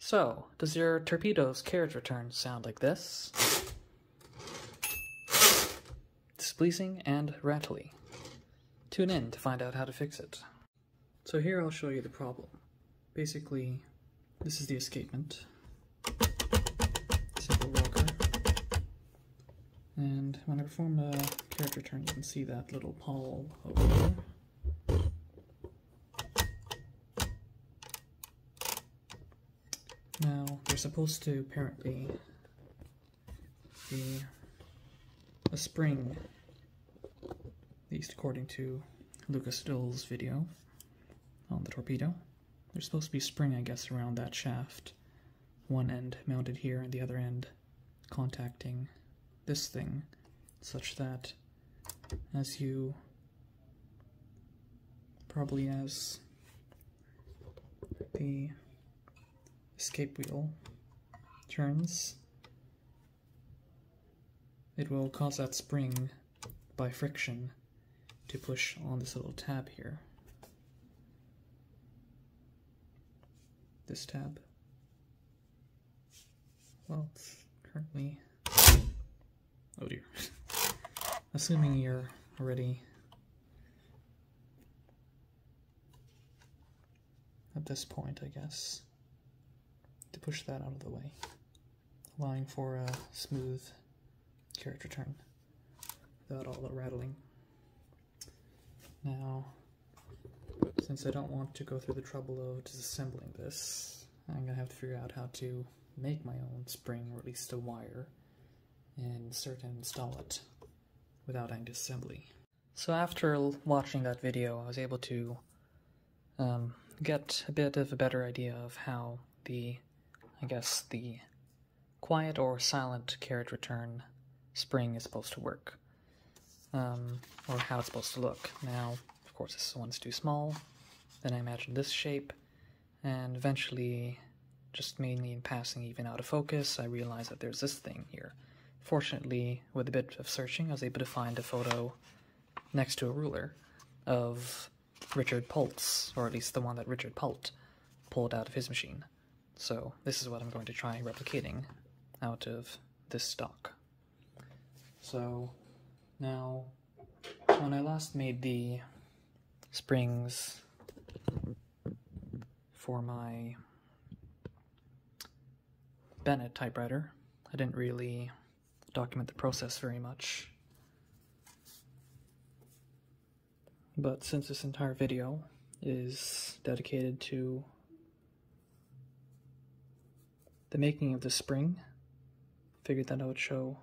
So, does your Torpedo's carriage return sound like this? Displeasing and rattly. Tune in to find out how to fix it. So here I'll show you the problem. Basically, this is the escapement. Simple rocker. And when I perform a carriage return, you can see that little pawl over there. Now, there's supposed to apparently be a spring, at least according to Lucas Dill's video on the Torpedo. There's supposed to be a spring, I guess, around that shaft. One end mounted here and the other end contacting this thing, such that as the escape wheel turns, it will cause that spring by friction to push on this little tab here. This tab. Well, it's currently... oh dear. Assuming you're already at this point, I guess, to push that out of the way, allowing for a smooth carriage return without all the rattling. Now, since I don't want to go through the trouble of disassembling this, I'm going to have to figure out how to make my own spring, or at least a wire, and insert and install it without any disassembly. So after watching that video, I was able to get a bit of a better idea of how the quiet or silent carriage return spring is supposed to work, or how it's supposed to look. Now, of course, this one's too small. Then I imagined this shape, and eventually, just mainly in passing even out of focus, I realized that there's this thing here. Fortunately, with a bit of searching, I was able to find a photo next to a ruler of Richard Pult's, or at least the one that Richard Pult pulled out of his machine. So this is what I'm going to try replicating out of this stock. So now, when I last made the springs for my Bennett typewriter, I didn't really document the process very much. But since this entire video is dedicated to the making of this spring, I figured that I would show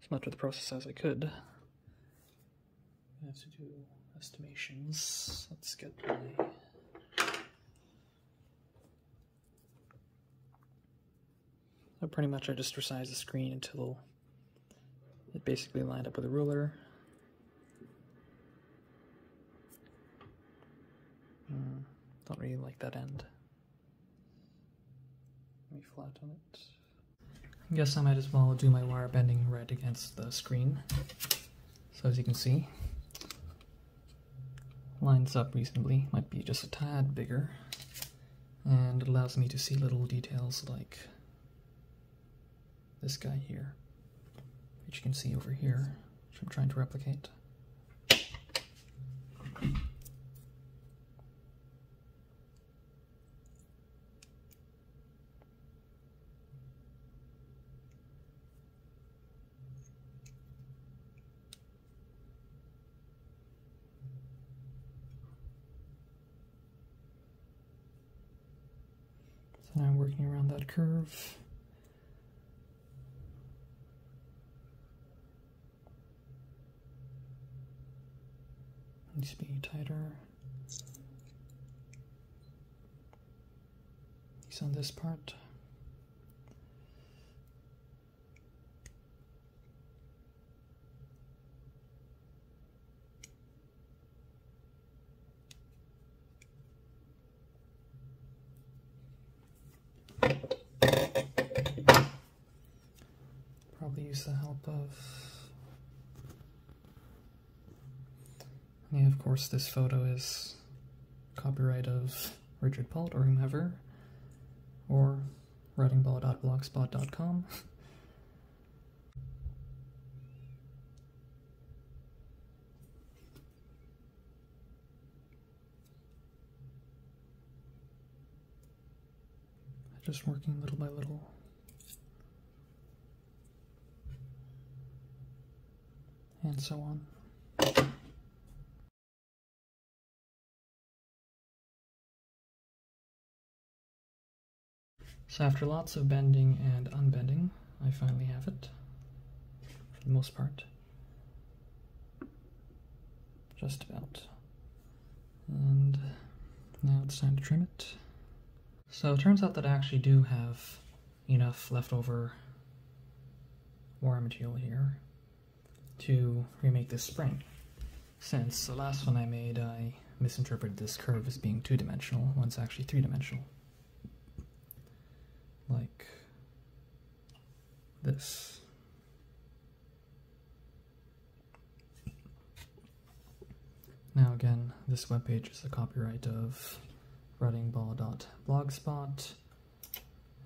as much of the process as I could. I have to do estimations. Let's get my... So pretty much I just resized the screen until it basically lined up with a ruler. Don't really like that end. Let me flatten it. I guess I might as well do my wire bending right against the screen. So as you can see, lines up reasonably, might be just a tad bigger, and it allows me to see little details like this guy here, which you can see over here, which I'm trying to replicate. So now I'm working around that curve. Needs to be tighter. He's on this part. Probably use the help of... Yeah, of course, this photo is copyright of Richard Pult or whomever, or writingball.blogspot.com. Just working little by little. And so on. So after lots of bending and unbending, I finally have it, for the most part. Just about. And now it's time to trim it. So it turns out that I actually do have enough leftover wire material here to remake this spring. Since the last one I made, I misinterpreted this curve as being two-dimensional when it's actually three-dimensional. Like this. Now again, this webpage is a copyright of writingball.blogspot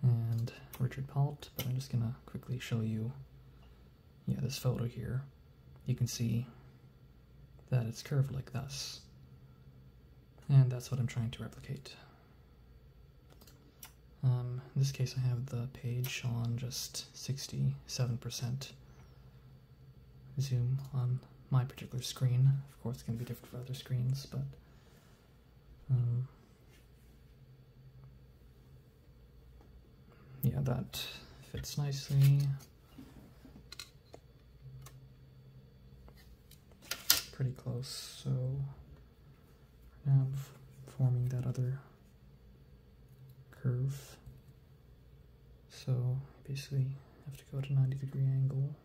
and Richard Palt, but I'm just gonna quickly show you, this photo here. You can see that it's curved like this, and that's what I'm trying to replicate. In this case, I have the page on just 67% zoom on my particular screen. Of course, it's going to be different for other screens, but yeah, that fits nicely. Pretty close, so now I'm forming that other curve. So basically I have to go at a 90-degree angle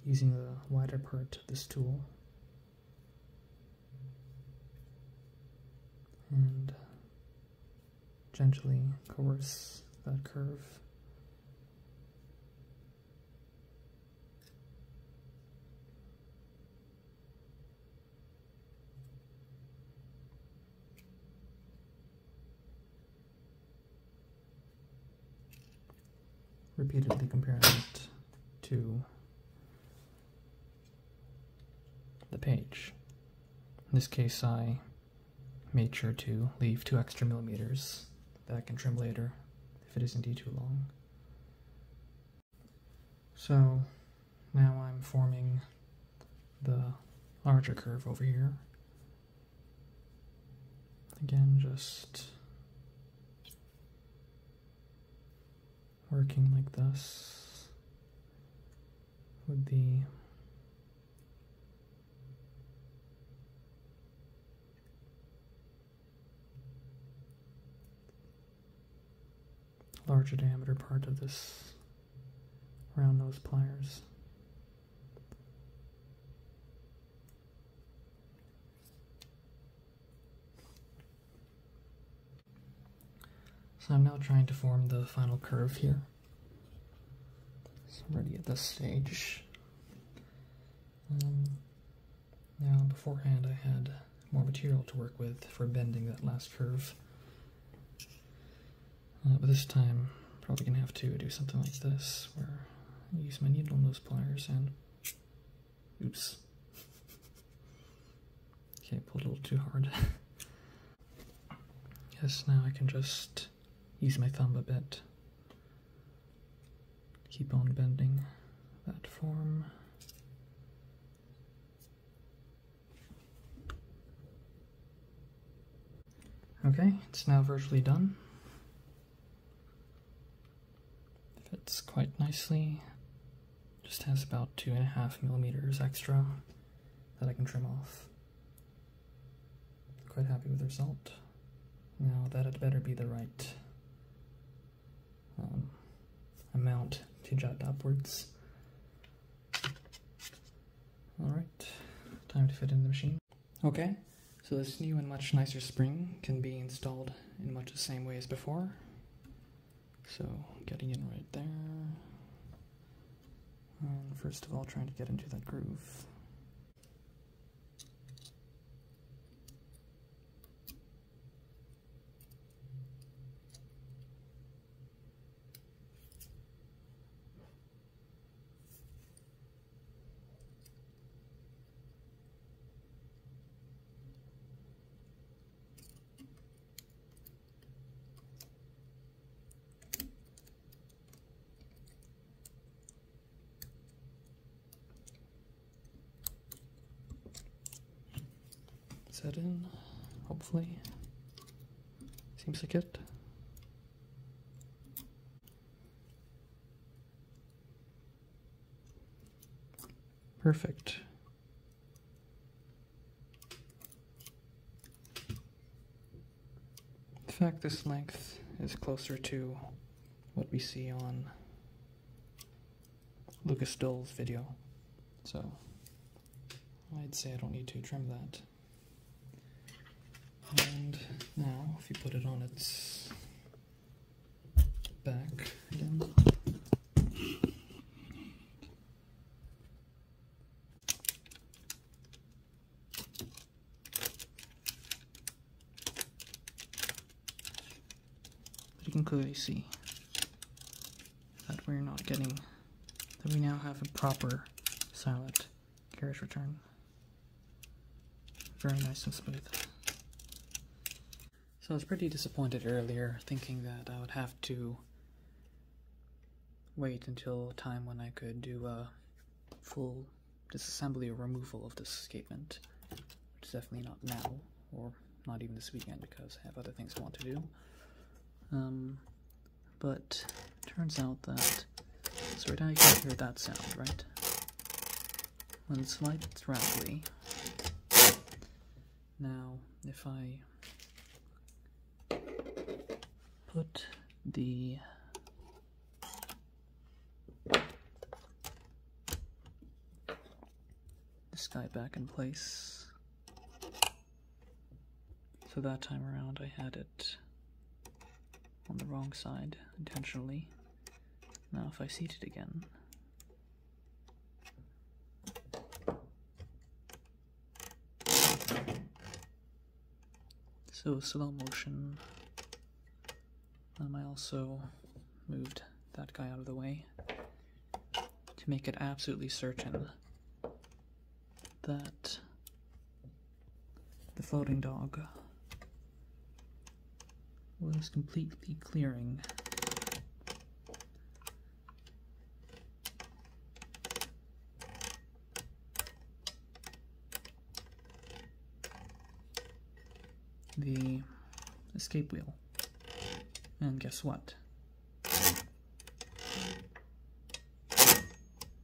using the wider part of this tool and gently coerce that curve. Repeatedly comparing it to the page. In this case, I made sure to leave 2 extra millimeters that I can trim later if it is indeed too long. So now I'm forming the larger curve over here. Again, just working like this with the larger diameter part of this round nose pliers. So I'm now trying to form the final curve here. So I'm ready at this stage. Now beforehand I had more material to work with for bending that last curve. But this time I'm probably going to have to do something like this, where I use my needle nose pliers and... oops. Okay, pulled a little too hard. Yes, now I can just use my thumb a bit. Keep on bending that form. Okay, it's now virtually done. Fits quite nicely. Just has about 2.5 millimeters extra that I can trim off. Quite happy with the result. Now that had better be the right amount to jut upwards. Alright, time to fit in the machine. Okay, so this new and much nicer spring can be installed in much the same way as before. So getting in right there. And first of all, trying to get into that groove. set in, hopefully. Seems like it. Perfect. In fact, this length is closer to what we see on Lucas Dole's video, so I'd say I don't need to trim that. And now, if you put it on its back again, you can clearly see that we're not getting, that we now have a proper silent carriage return. Very nice and smooth. So I was pretty disappointed earlier, thinking that I would have to wait until a time when I could do a full disassembly or removal of this escapement, which is definitely not now, or not even this weekend, because I have other things I want to do. But turns out that, so right now you can hear that sound, right? When it's light, it's rattly. Now, if I put this guy back in place, so that time around I had it on the wrong side intentionally. Now if I seat it again, so slow motion, I also moved that guy out of the way to make it absolutely certain that the floating dog was completely clearing the escape wheel. And guess what?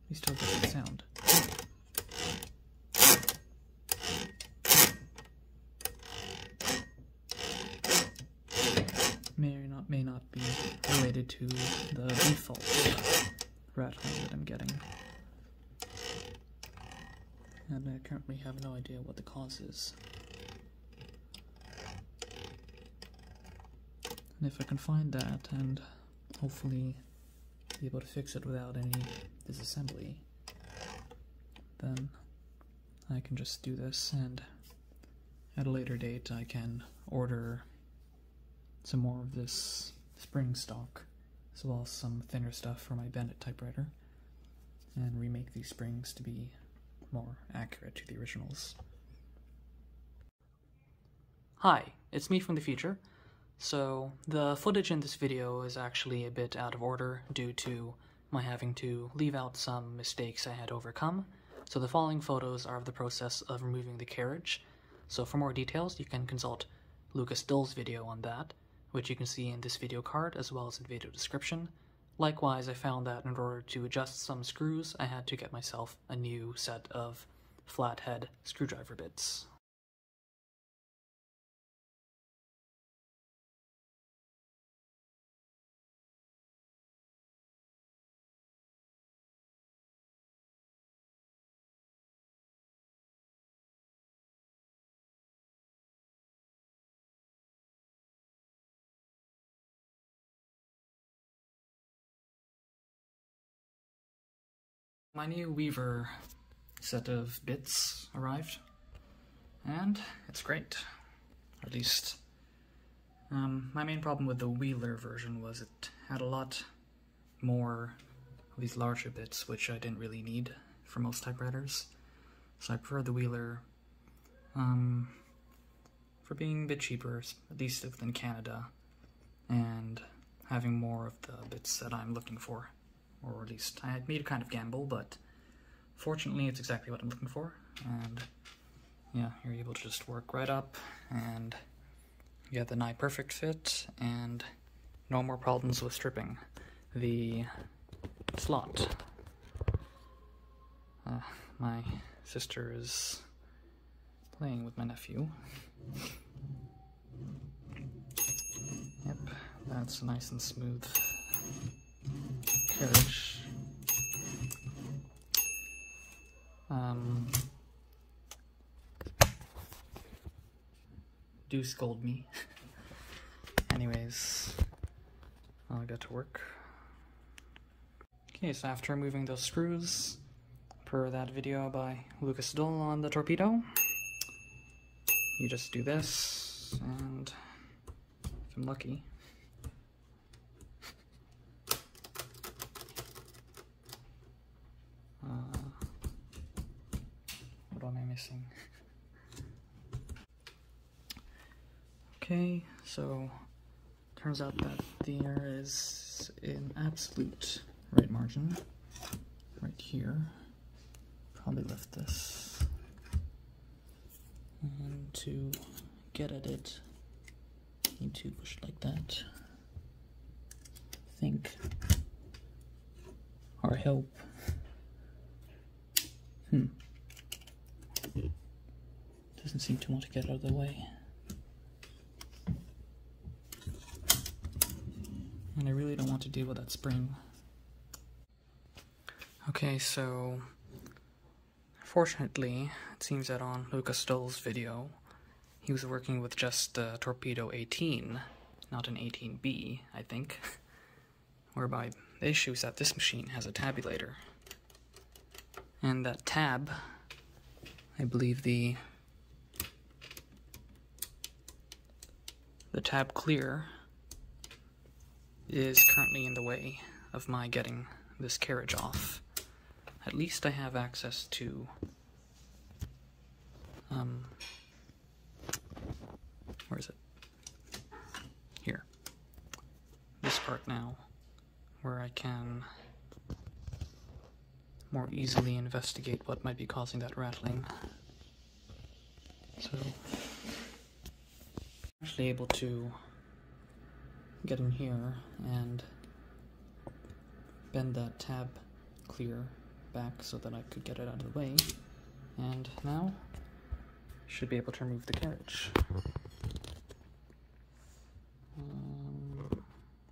We still get the sound. May not be related to the default rattling that I'm getting. And I currently have no idea what the cause is. And if I can find that and hopefully be able to fix it without any disassembly, then I can just do this, and at a later date I can order some more of this spring stock, as well as some thinner stuff for my Bennett typewriter, and remake these springs to be more accurate to the originals. Hi, it's me from the future. So, the footage in this video is actually a bit out of order due to my having to leave out some mistakes I had overcome. So the following photos are of the process of removing the carriage. So for more details, you can consult Lucas Dole's video on that, which you can see in this video card as well as in the video description. Likewise, I found that in order to adjust some screws, I had to get myself a new set of flathead screwdriver bits. My new Weaver set of bits arrived, and it's great. Or at least, my main problem with the Wheeler version was it had a lot more of these larger bits, which I didn't really need for most typewriters. So I prefer the Wheeler for being a bit cheaper, at least within Canada, and having more of the bits that I'm looking for. Or at least I had made a kind of gamble, but fortunately it's exactly what I'm looking for, and yeah, you're able to just work right up and get the nigh perfect fit and no more problems with stripping the slot. My sister is playing with my nephew. Yep, that's nice and smooth carriage. Do scold me. Anyways, I'll get to work. Okay, so after removing those screws, per that video by Lucas Dull on the Torpedo, you just do this, and if I'm lucky, what am I missing? Okay, so turns out that there is an absolute right margin right here. Probably lift this, and to get at it, need to push it like that. I think, or I hope. Doesn't seem to want to get out of the way. And I really don't want to deal with that spring. Okay, so fortunately, it seems that on Lucas Dull's video, he was working with just the Torpedo 18, not an 18B, I think. Whereby the issue is that this machine has a tabulator. And that tab, I believe the tab clear is currently in the way of my getting this carriage off. At least I have access to where is it? Here. This part now, where I can more easily investigate what might be causing that rattling. So I'm actually able to get in here and bend that tab clear back so that I could get it out of the way, and now should be able to remove the carriage.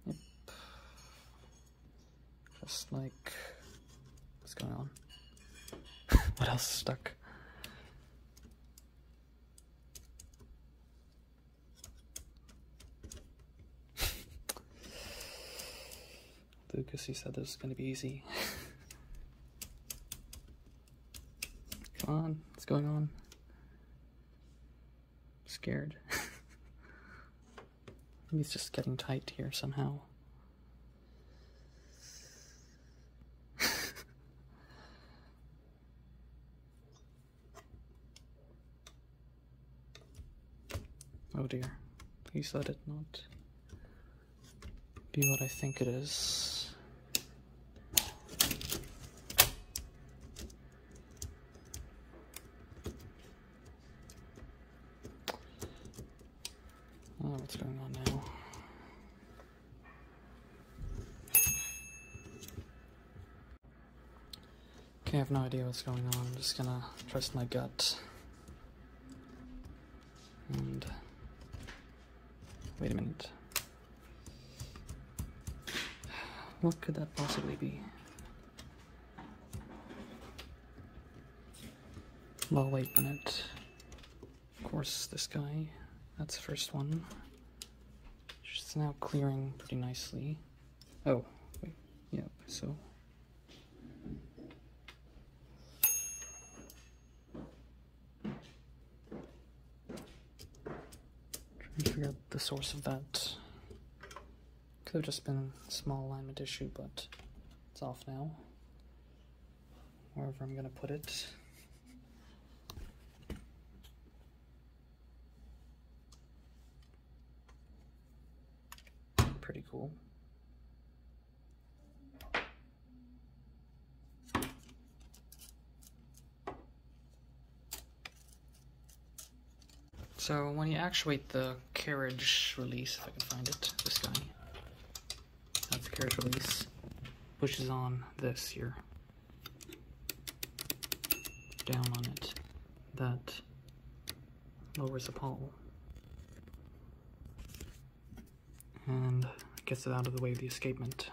Yep. Just like, what's going on? What else is stuck? Lucas, he said this was going to be easy. Come on, what's going on? I'm scared. Maybe it's just getting tight here somehow. Oh dear. Please let it not be what I think it is. Oh, what's going on now? Okay, I have no idea what's going on. I'm just gonna trust my gut. And wait a minute. What could that possibly be? Well, wait a minute. Of course, this guy. That's the first one. It's now clearing pretty nicely. Oh, wait. Yep, so. Trying to figure out the source of that. Could have just been a small alignment issue, but it's off now. Wherever I'm gonna put it. Pretty cool. So when you actuate the carriage release, if I can find it, this guy, that's the carriage release, pushes on this here, down on it, that lowers the pawl and gets it out of the way of the escapement.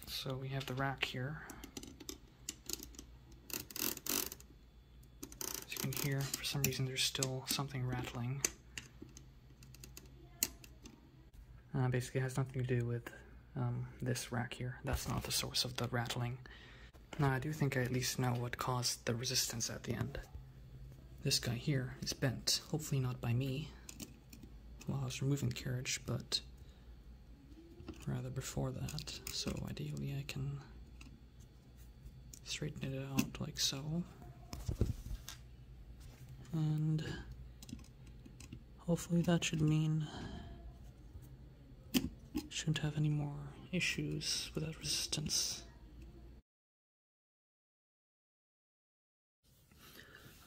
So we have the rack here. As you can hear, for some reason there's still something rattling. Basically it has nothing to do with this rack here. That's not the source of the rattling. Now I do think I at least know what caused the resistance at the end. This guy here is bent, hopefully not by me while I was removing the carriage, but rather before that. So ideally I can straighten it out like so. And hopefully that should mean shouldn't have any more issues with that resistance.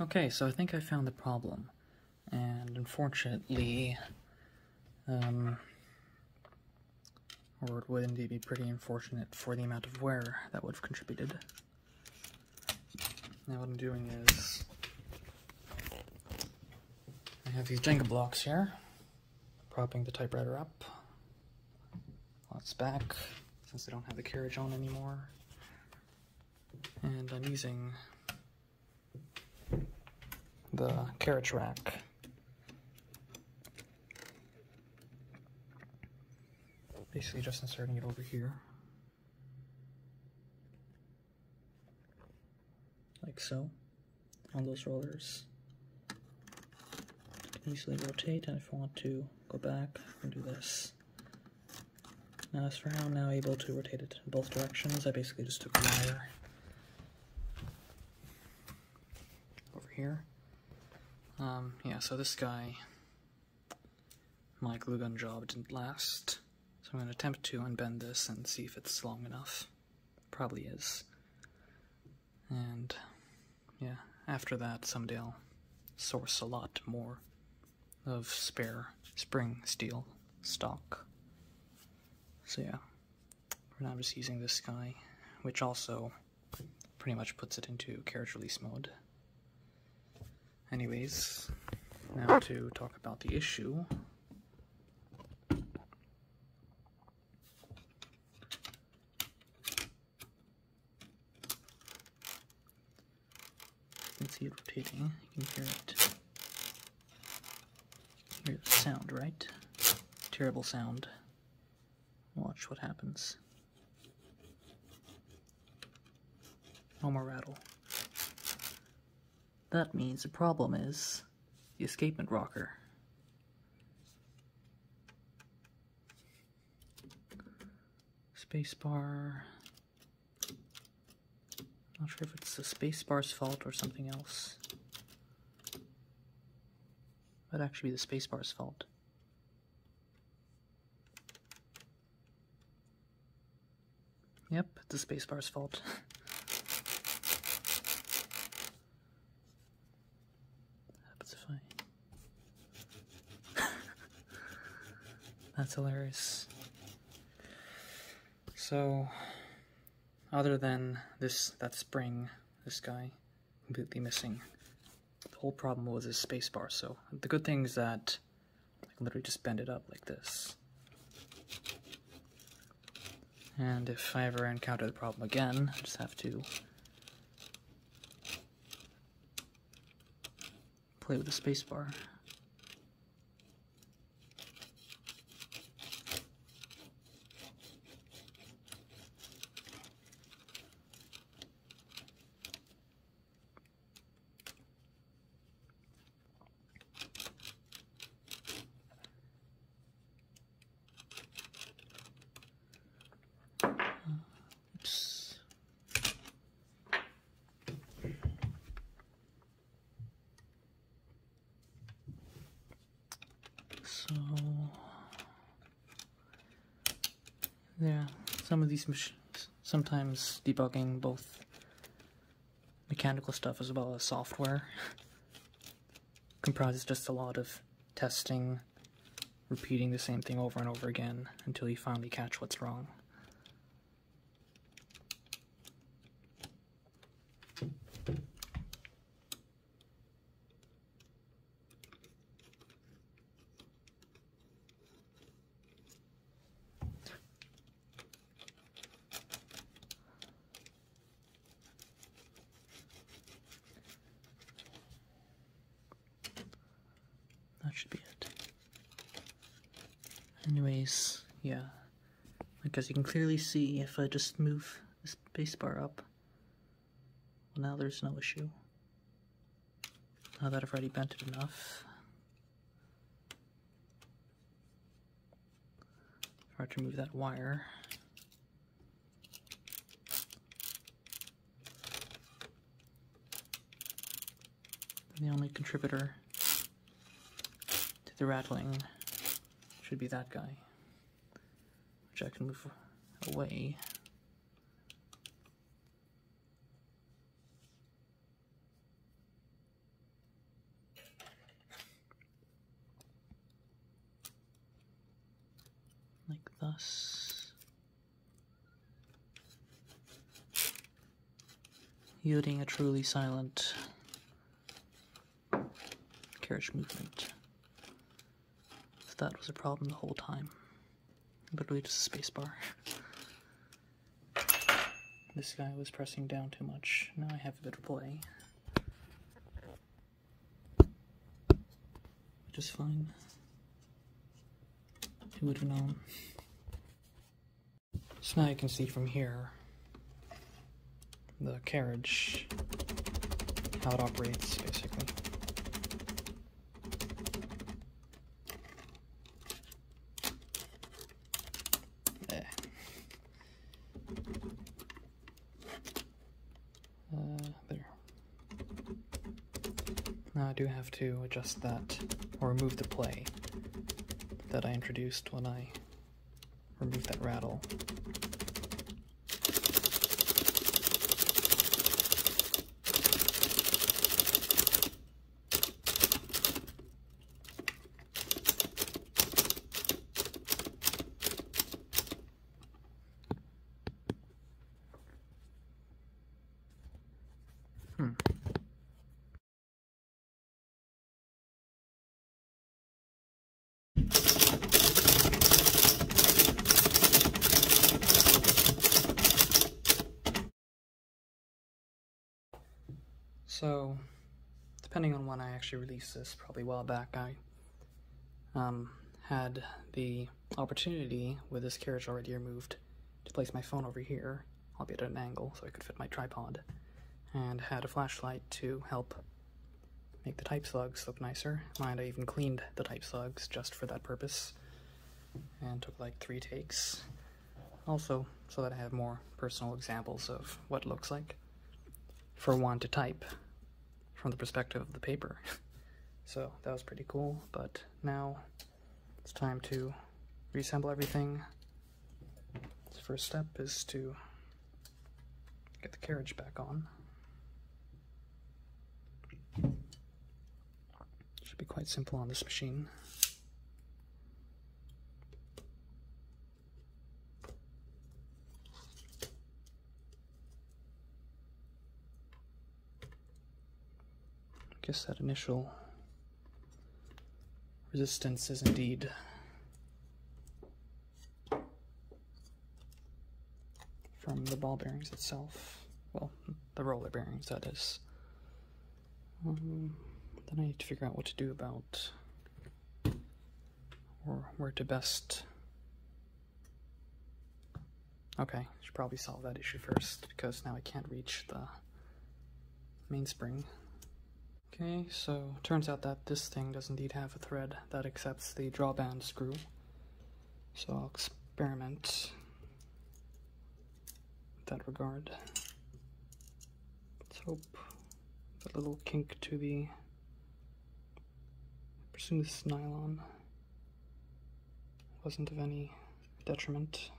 Okay, so I think I found the problem, and unfortunately, or it would indeed be pretty unfortunate for the amount of wear that would have contributed. Now what I'm doing is, I have these Jenga blocks here, propping the typewriter up. Well, it's back, since I don't have the carriage on anymore. And I'm using the carriage rack. Basically just inserting it over here. Like so, on those rollers. You can easily rotate, and if I want to go back, I can do this. Now as for how I'm now able to rotate it in both directions, I basically just took a wire over here. Yeah, so this guy, my glue gun job didn't last, so I'm going to attempt to unbend this and see if it's long enough. Probably is. And yeah, after that someday I'll source a lot more of spare spring steel stock. So yeah, for now I'm just using this guy, which also pretty much puts it into carriage release mode. Anyways, now to talk about the issue. You can see it rotating, you can hear it. You can hear the sound, right? Terrible sound. Watch what happens. No more rattle. That means the problem is the escapement rocker. Spacebar. Not sure if it's the spacebar's fault or something else. Might actually be the spacebar's fault. Yep, it's the spacebar's fault. That's hilarious. So, other than that spring, this guy, completely missing, the whole problem was his spacebar. So, the good thing is that I can literally just bend it up like this. And if I ever encounter the problem again, I just have to play with the spacebar. So, yeah, some of these machines, sometimes debugging both mechanical stuff as well as software comprises just a lot of testing, repeating the same thing over and over again until you finally catch what's wrong. That should be it. Anyways, yeah. Because you can clearly see if I just move the spacebar up, well, now there's no issue. Now that I've already bent it enough, if I were to move that wire, the only contributor to the rattling should be that guy, which I can move away. Like thus, yielding a truly silent carriage movement. So that was a problem the whole time. Literally just a spacebar. This guy was pressing down too much. Now I have a bit of play. Which is fine. Who would have known? So now you can see from here the carriage, how it operates basically. There. Now I do have to adjust that, or remove the play that I introduced when I removed that rattle. So, depending on when I actually released this, probably a while back, I had the opportunity, with this carriage already removed, to place my phone over here, albeit at an angle, so I could fit my tripod, and had a flashlight to help make the type slugs look nicer. Mind, I even cleaned the type slugs just for that purpose, and took like 3 takes. Also, so that I have more personal examples of what it looks like for one to type from the perspective of the paper. So that was pretty cool, but now it's time to reassemble everything. The first step is to get the carriage back on. Should be quite simple on this machine. I guess that initial resistance is indeed from the ball bearings itself. Well, the roller bearings, that is. Then I need to figure out what to do about, or where to best. Okay, should probably solve that issue first, because now I can't reach the mainspring. Okay, so turns out that this thing does indeed have a thread that accepts the drawband screw. So I'll experiment with that regard. Let's hope the little kink to the, I presume this is nylon, wasn't of any detriment.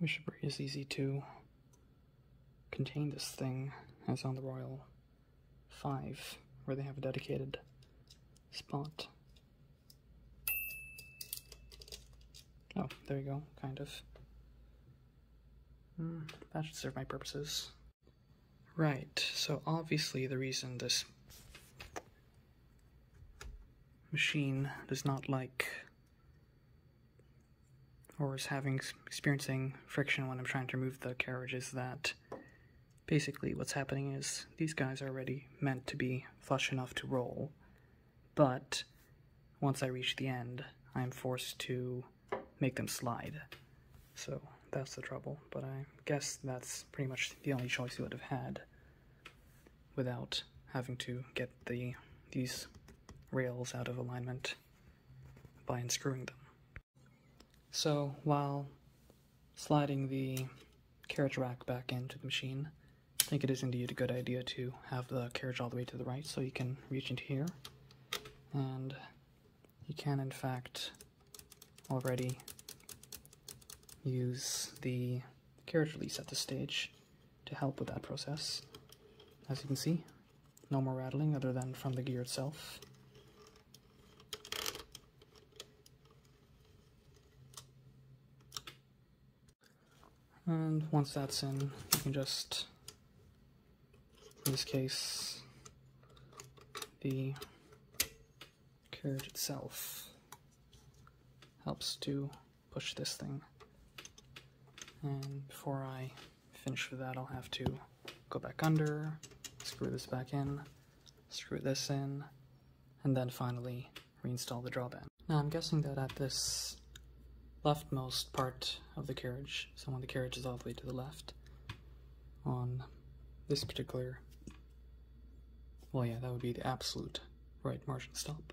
wish it were as easy to contain this thing as on the Royal 5, where they have a dedicated spot. Oh, there you go, kind of. That should serve my purposes. Right, so obviously the reason this machine does not like, or is experiencing friction when I'm trying to remove the carriage, is that basically what's happening is these guys are already meant to be flush enough to roll, but once I reach the end, I'm forced to make them slide. So that's the trouble, but I guess that's pretty much the only choice you would have had without having to get these rails out of alignment by unscrewing them. So while sliding the carriage rack back into the machine, I think it is indeed a good idea to have the carriage all the way to the right so you can reach into here, and you can in fact already use the carriage release at this stage to help with that process. As you can see, no more rattling other than from the gear itself. And once that's in, you can just, in this case, the carriage itself helps to push this thing. And before I finish with that, I'll have to go back under, screw this back in, screw this in, and then finally reinstall the drawband. Now I'm guessing that at this leftmost part of the carriage, so when the carriage is all the way to the left, on this particular, well yeah, that would be the absolute right margin stop,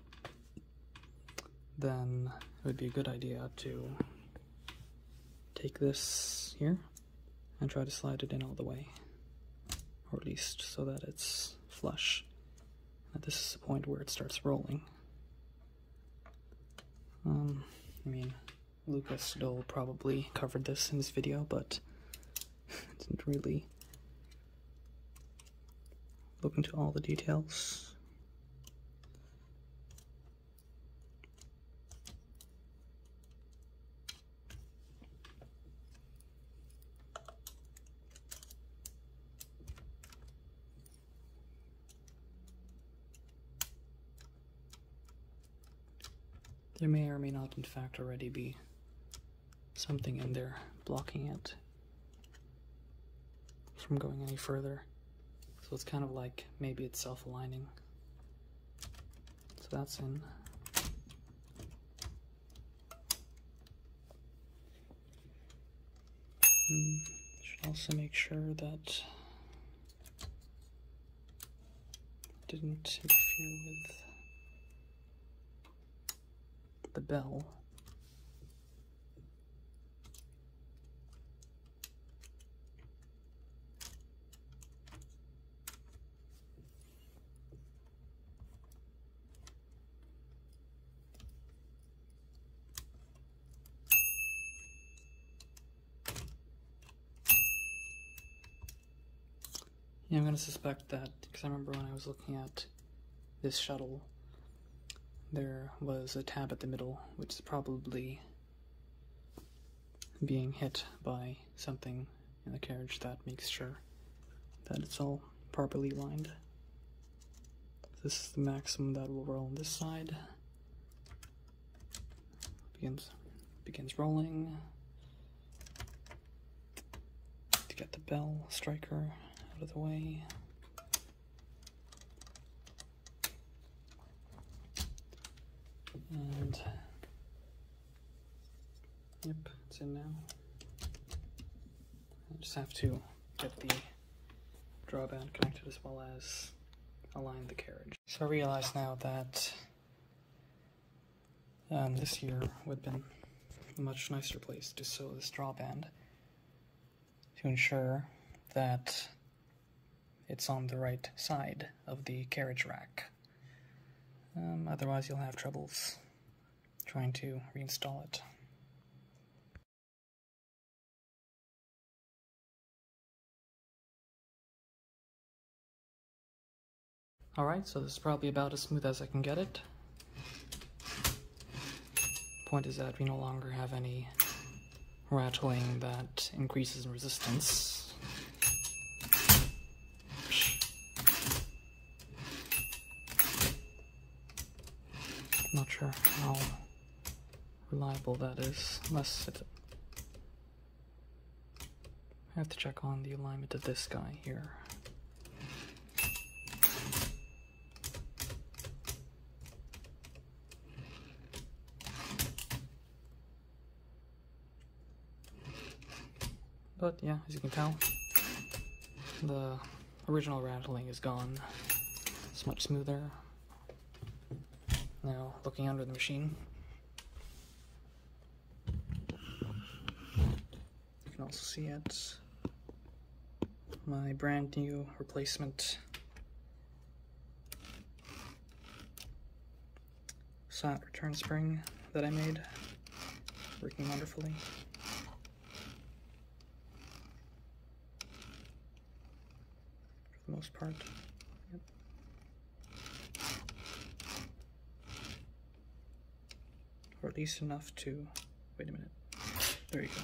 then it would be a good idea to take this here and try to slide it in all the way, or at least so that it's flush. Now this is the point where it starts rolling. I mean, Lucas Dole probably covered this in his video, but didn't really look into all the details. There may or may not, in fact, already be something in there blocking it from going any further. So it's kind of like maybe it's self-aligning. So that's in. Should also make sure that it didn't interfere with the bell. Yeah, I'm going to suspect that, because I remember when I was looking at this shuttle, there was a tab at the middle, which is probably being hit by something in the carriage that makes sure that it's all properly lined. This is the maximum that will roll on this side. Begins rolling. To get the bell striker out of the way. And yep, it's in now. I just have to get the drawband connected as well as align the carriage. So I realize now that this here would have been a much nicer place to sew this drawband to ensure that it's on the right side of the carriage rack. Otherwise you'll have troubles trying to reinstall it. Alright, so this is probably about as smooth as I can get it. Point is that we no longer have any rattling that increases in resistance. Not sure how reliable that is, unless it... I have to check on the alignment of this guy here. But yeah, as you can tell, the original rattling is gone. It's much smoother. Now, looking under the machine, you can also see it's my brand new replacement slot return spring that I made, working wonderfully. For the most part. Yep. Or at least enough to... wait a minute. There you go.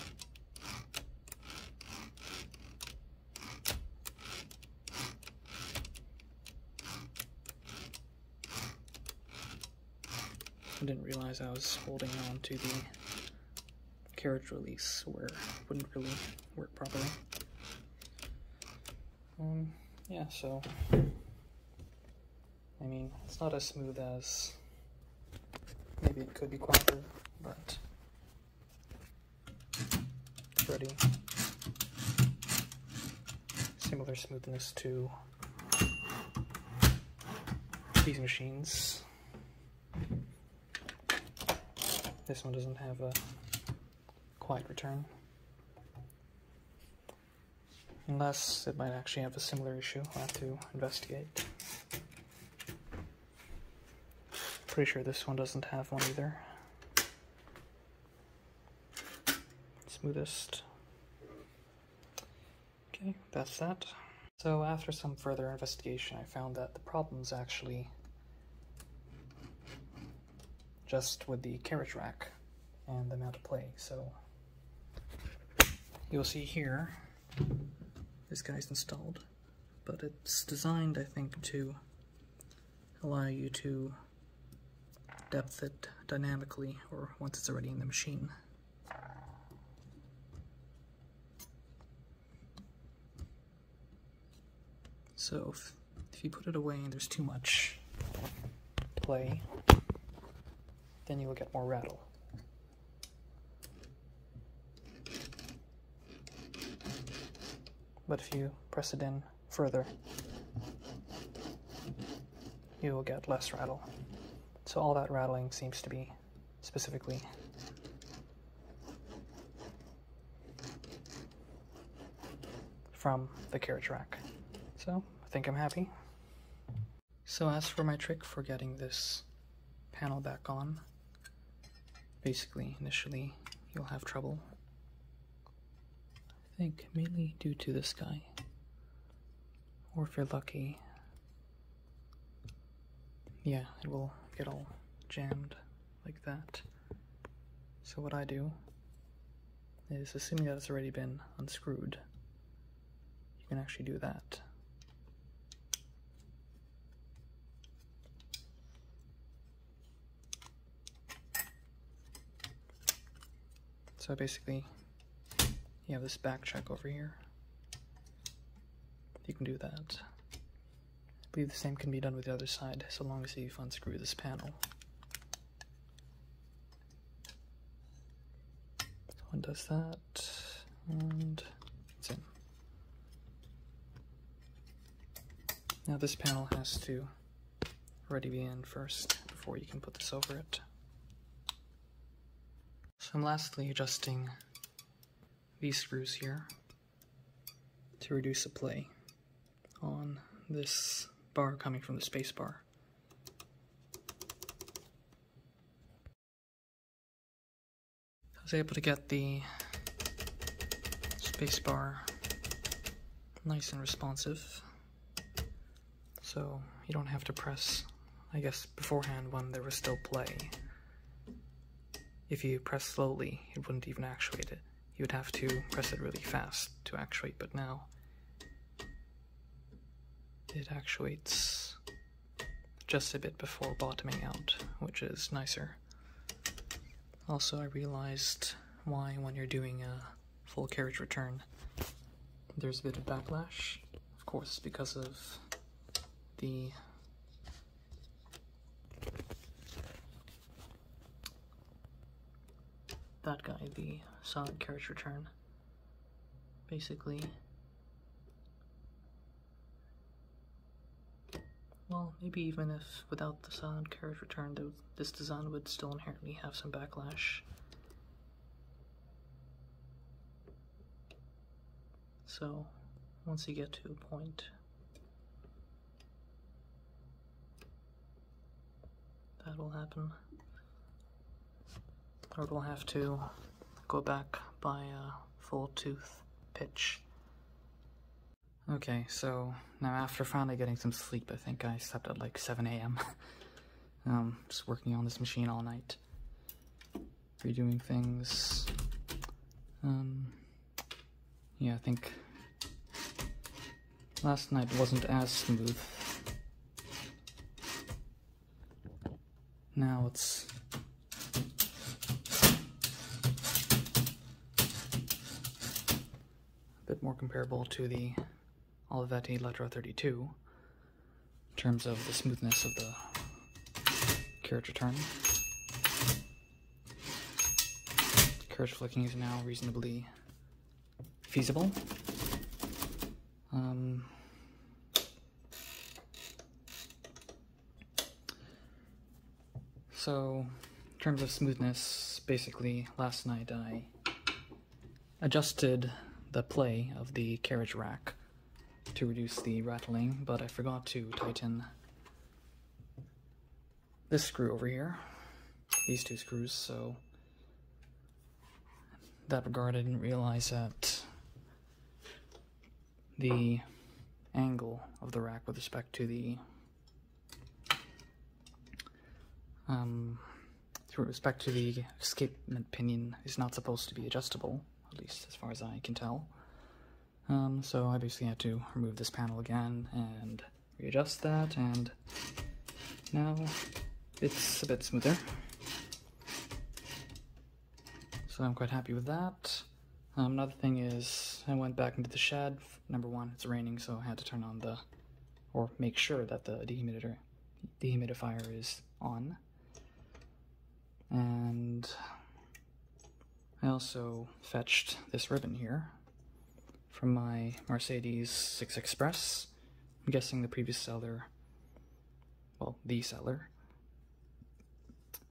I didn't realize I was holding on to the carriage release where it wouldn't really work properly. Yeah, so, I mean, it's not as smooth as maybe it could be quicker, but it's ready. Similar smoothness to these machines. This one doesn't have a quiet return. Unless it might actually have a similar issue. I'll have to investigate. Pretty sure this one doesn't have one either. Smoothest. Okay, that's that. So after some further investigation, I found that the problem's actually just with the carriage rack and the amount of play. So you'll see here, this guy's installed, but it's designed, I think, to allow you to depth it dynamically, or once it's already in the machine. So if you put it away and there's too much play, then you will get more rattle. But if you press it in further, you will get less rattle. So all that rattling seems to be specifically from the carriage rack. So I think I'm happy. So as for my trick for getting this panel back on, basically initially you'll have trouble. I think mainly due to this guy, or if you're lucky, yeah, it will get all jammed like that. So what I do is, assuming that it's already been unscrewed, you can actually do that. So basically, you have this back check over here. You can do that. I believe the same can be done with the other side, so long as you unscrew this panel. So one does that, and it's in. Now this panel has to already be in first before you can put this over it. So I'm lastly adjusting these screws here to reduce the play on this bar coming from the Spacebar. I was able to get the Spacebar nice and responsive. So you don't have to press, I guess beforehand when there was still play, if you press slowly, it wouldn't even actuate it. You would have to press it really fast to actuate, but now it actuates just a bit before bottoming out, which is nicer. Also, I realized why when you're doing a full carriage return, there's a bit of backlash. Of course, because of that guy, the silent carriage return. Basically, well, maybe even if without the silent carriage return, this design would still inherently have some backlash. So, once you get to a point that will happen, or we'll have to go back by a full tooth pitch. Okay, so now after finally getting some sleep, I think I slept at like 7 a.m. Just working on this machine all night, redoing things. Yeah, I think last night wasn't as smooth. Now it's a bit more comparable to the Olivetti Lettera 32 in terms of the smoothness of the carriage return. Carriage flicking is now reasonably feasible. So, in terms of smoothness, basically last night I adjusted the play of the carriage rack to reduce the rattling, but I forgot to tighten this screw over here, these two screws, so in that regard I didn't realize that the angle of the rack with respect to the escapement pinion is not supposed to be adjustable, at least as far as I can tell. So I basically had to remove this panel again and readjust that, and now it's a bit smoother. So I'm quite happy with that. Another thing is, I went back into the shed. Number one, it's raining, so I had to turn on or make sure that the dehumidifier is on. And I also fetched this ribbon here from my Mercedes 6 Express. I'm guessing the previous seller, well, the seller,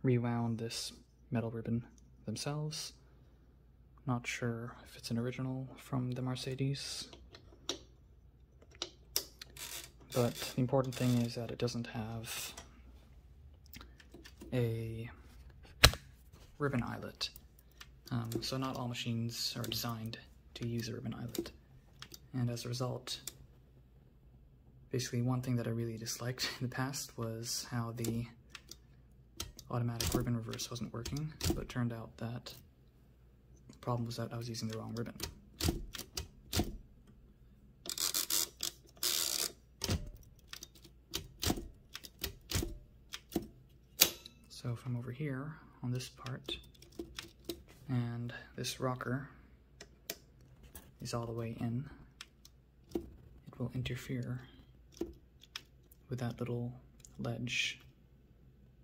rewound this metal ribbon themselves. Not sure if it's an original from the Mercedes, but the important thing is that it doesn't have a ribbon eyelet. So not all machines are designed to use a ribbon eyelet, and as a result, basically one thing that I really disliked in the past was how the automatic ribbon reverse wasn't working, but it turned out that the problem was that I was using the wrong ribbon. So from over here on this part, and this rocker is all the way in, it will interfere with that little ledge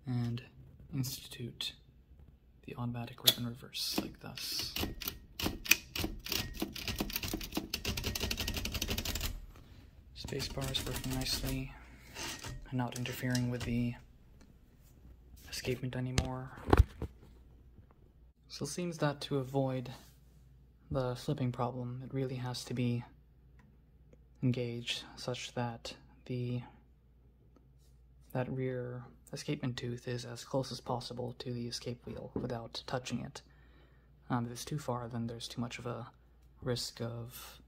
and institute the automatic ribbon reverse like this. Spacebar is working nicely and not interfering with the escapement anymore. So it seems that to avoid the slipping problem, it really has to be engaged such that that rear escapement tooth is as close as possible to the escape wheel without touching it. If it's too far, then there's too much of a risk of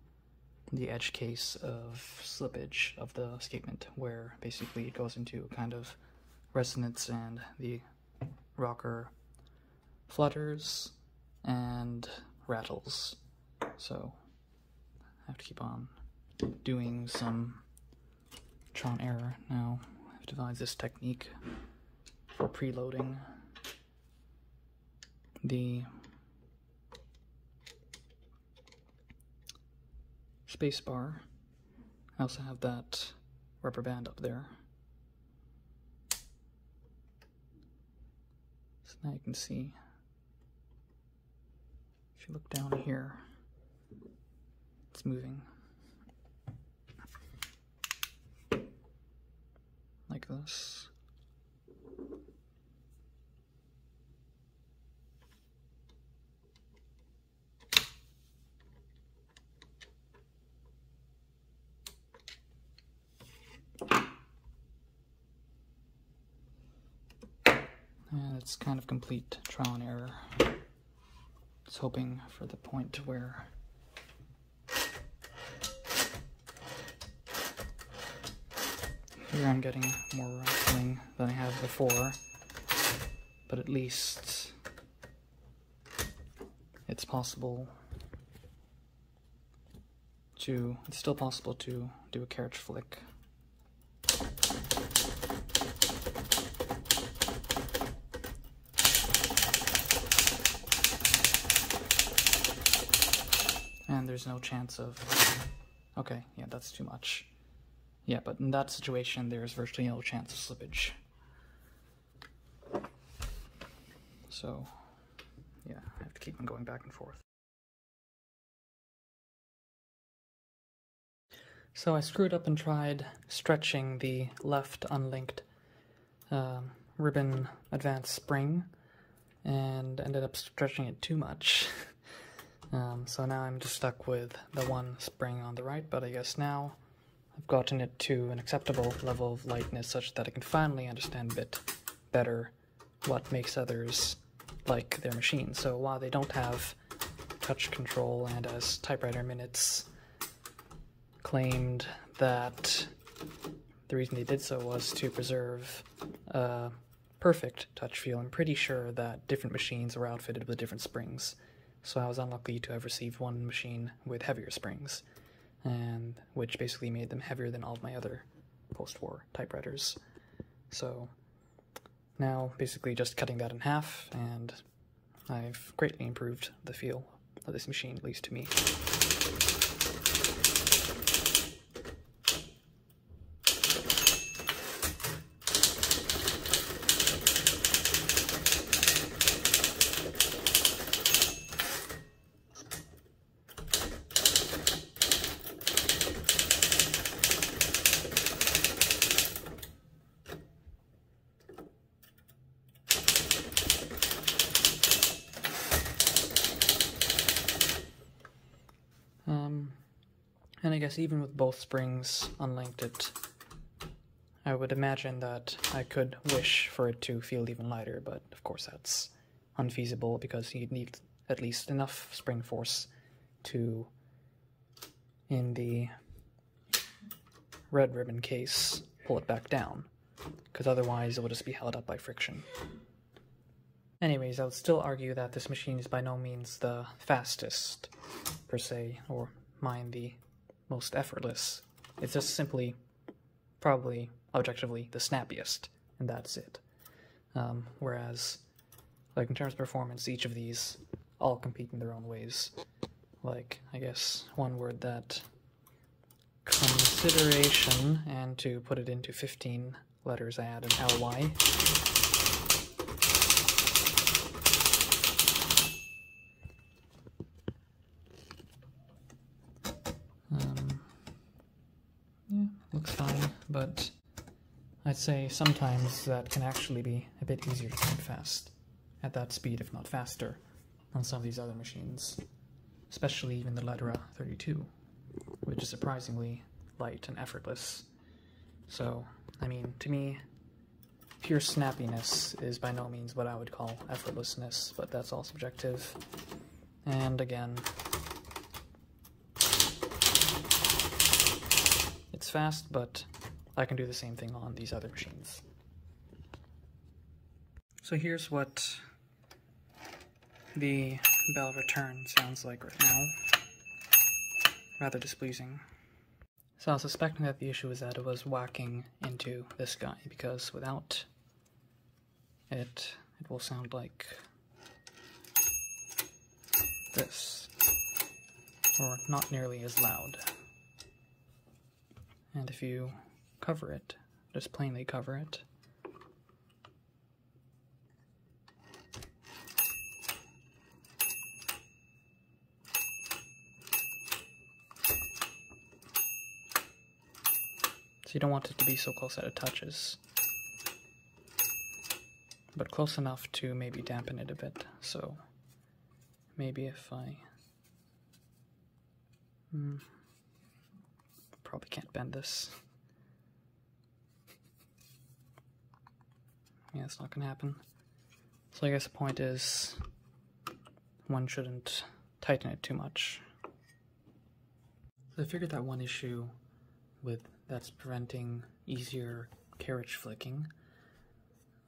the edge case of slippage of the escapement, where basically it goes into kind of resonance and the rocker flutters and rattles. So I have to keep on doing some trial and error. Now I've devised this technique for preloading the spacebar. I also have that rubber band up there. So now you can see, if you look down here, it's moving like this. And it's kind of complete trial and error. Just hoping for the point where here I'm getting more rattling than I have before, but at least it's still possible to do a carriage flick. And there's no chance of, okay, yeah, that's too much. Yeah, but in that situation, there's virtually no chance of slippage. So, yeah, I have to keep on going back and forth. So I screwed up and tried stretching the left unlinked ribbon advanced spring, and ended up stretching it too much. So now I'm just stuck with the one spring on the right, but I guess now I've gotten it to an acceptable level of lightness such that I can finally understand a bit better what makes others like their machine. So while they don't have touch control, and as Typewriter Minutes claimed that the reason they did so was to preserve a perfect touch feel, I'm pretty sure that different machines were outfitted with different springs. So I was unlucky to have received one machine with heavier springs, and which basically made them heavier than all of my other post-war typewriters. So now basically just cutting that in half, and I've greatly improved the feel of this machine, at least to me. And I guess even with both springs unlinked, I would imagine that I could wish for it to feel even lighter, but of course that's unfeasible because you'd need at least enough spring force to, in the red ribbon case, pull it back down, because otherwise it would just be held up by friction. Anyways, I would still argue that this machine is by no means the fastest, per se, or mine the most effortless. It's just simply, probably, objectively, the snappiest, and that's it. Whereas, like, in terms of performance, each of these all compete in their own ways. Like, I guess, one word that consideration, and to put it into 15 letters, I add an ly. Yeah, looks fine, but I'd say sometimes that can actually be a bit easier to type fast, at that speed, if not faster, on some of these other machines, especially even the Lettera 32, which is surprisingly light and effortless. So, I mean, to me, pure snappiness is by no means what I would call effortlessness, but that's all subjective. And again, It's fast, but I can do the same thing on these other machines. So here's what the bell return sounds like right now. Rather displeasing. So I was suspecting that the issue was that it was whacking into this guy, because without it, it will sound like this, or not nearly as loud. And if you cover it, just plainly cover it, so you don't want it to be so close that it touches, but close enough to maybe dampen it a bit. So maybe if I probably can't bend this. Yeah, it's not gonna happen. So I guess the point is one shouldn't tighten it too much. So I figured that one issue that's preventing easier carriage flicking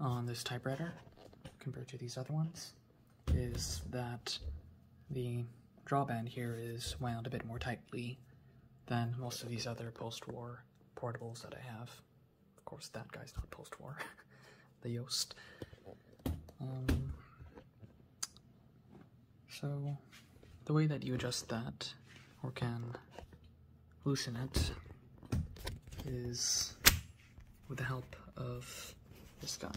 on this typewriter compared to these other ones is that the drawband here is wound a bit more tightly than most of these other post-war portables that I have. Of course, that guy's not post-war. The Yoast. So the way that you adjust that, or can loosen it, is with the help of this guy.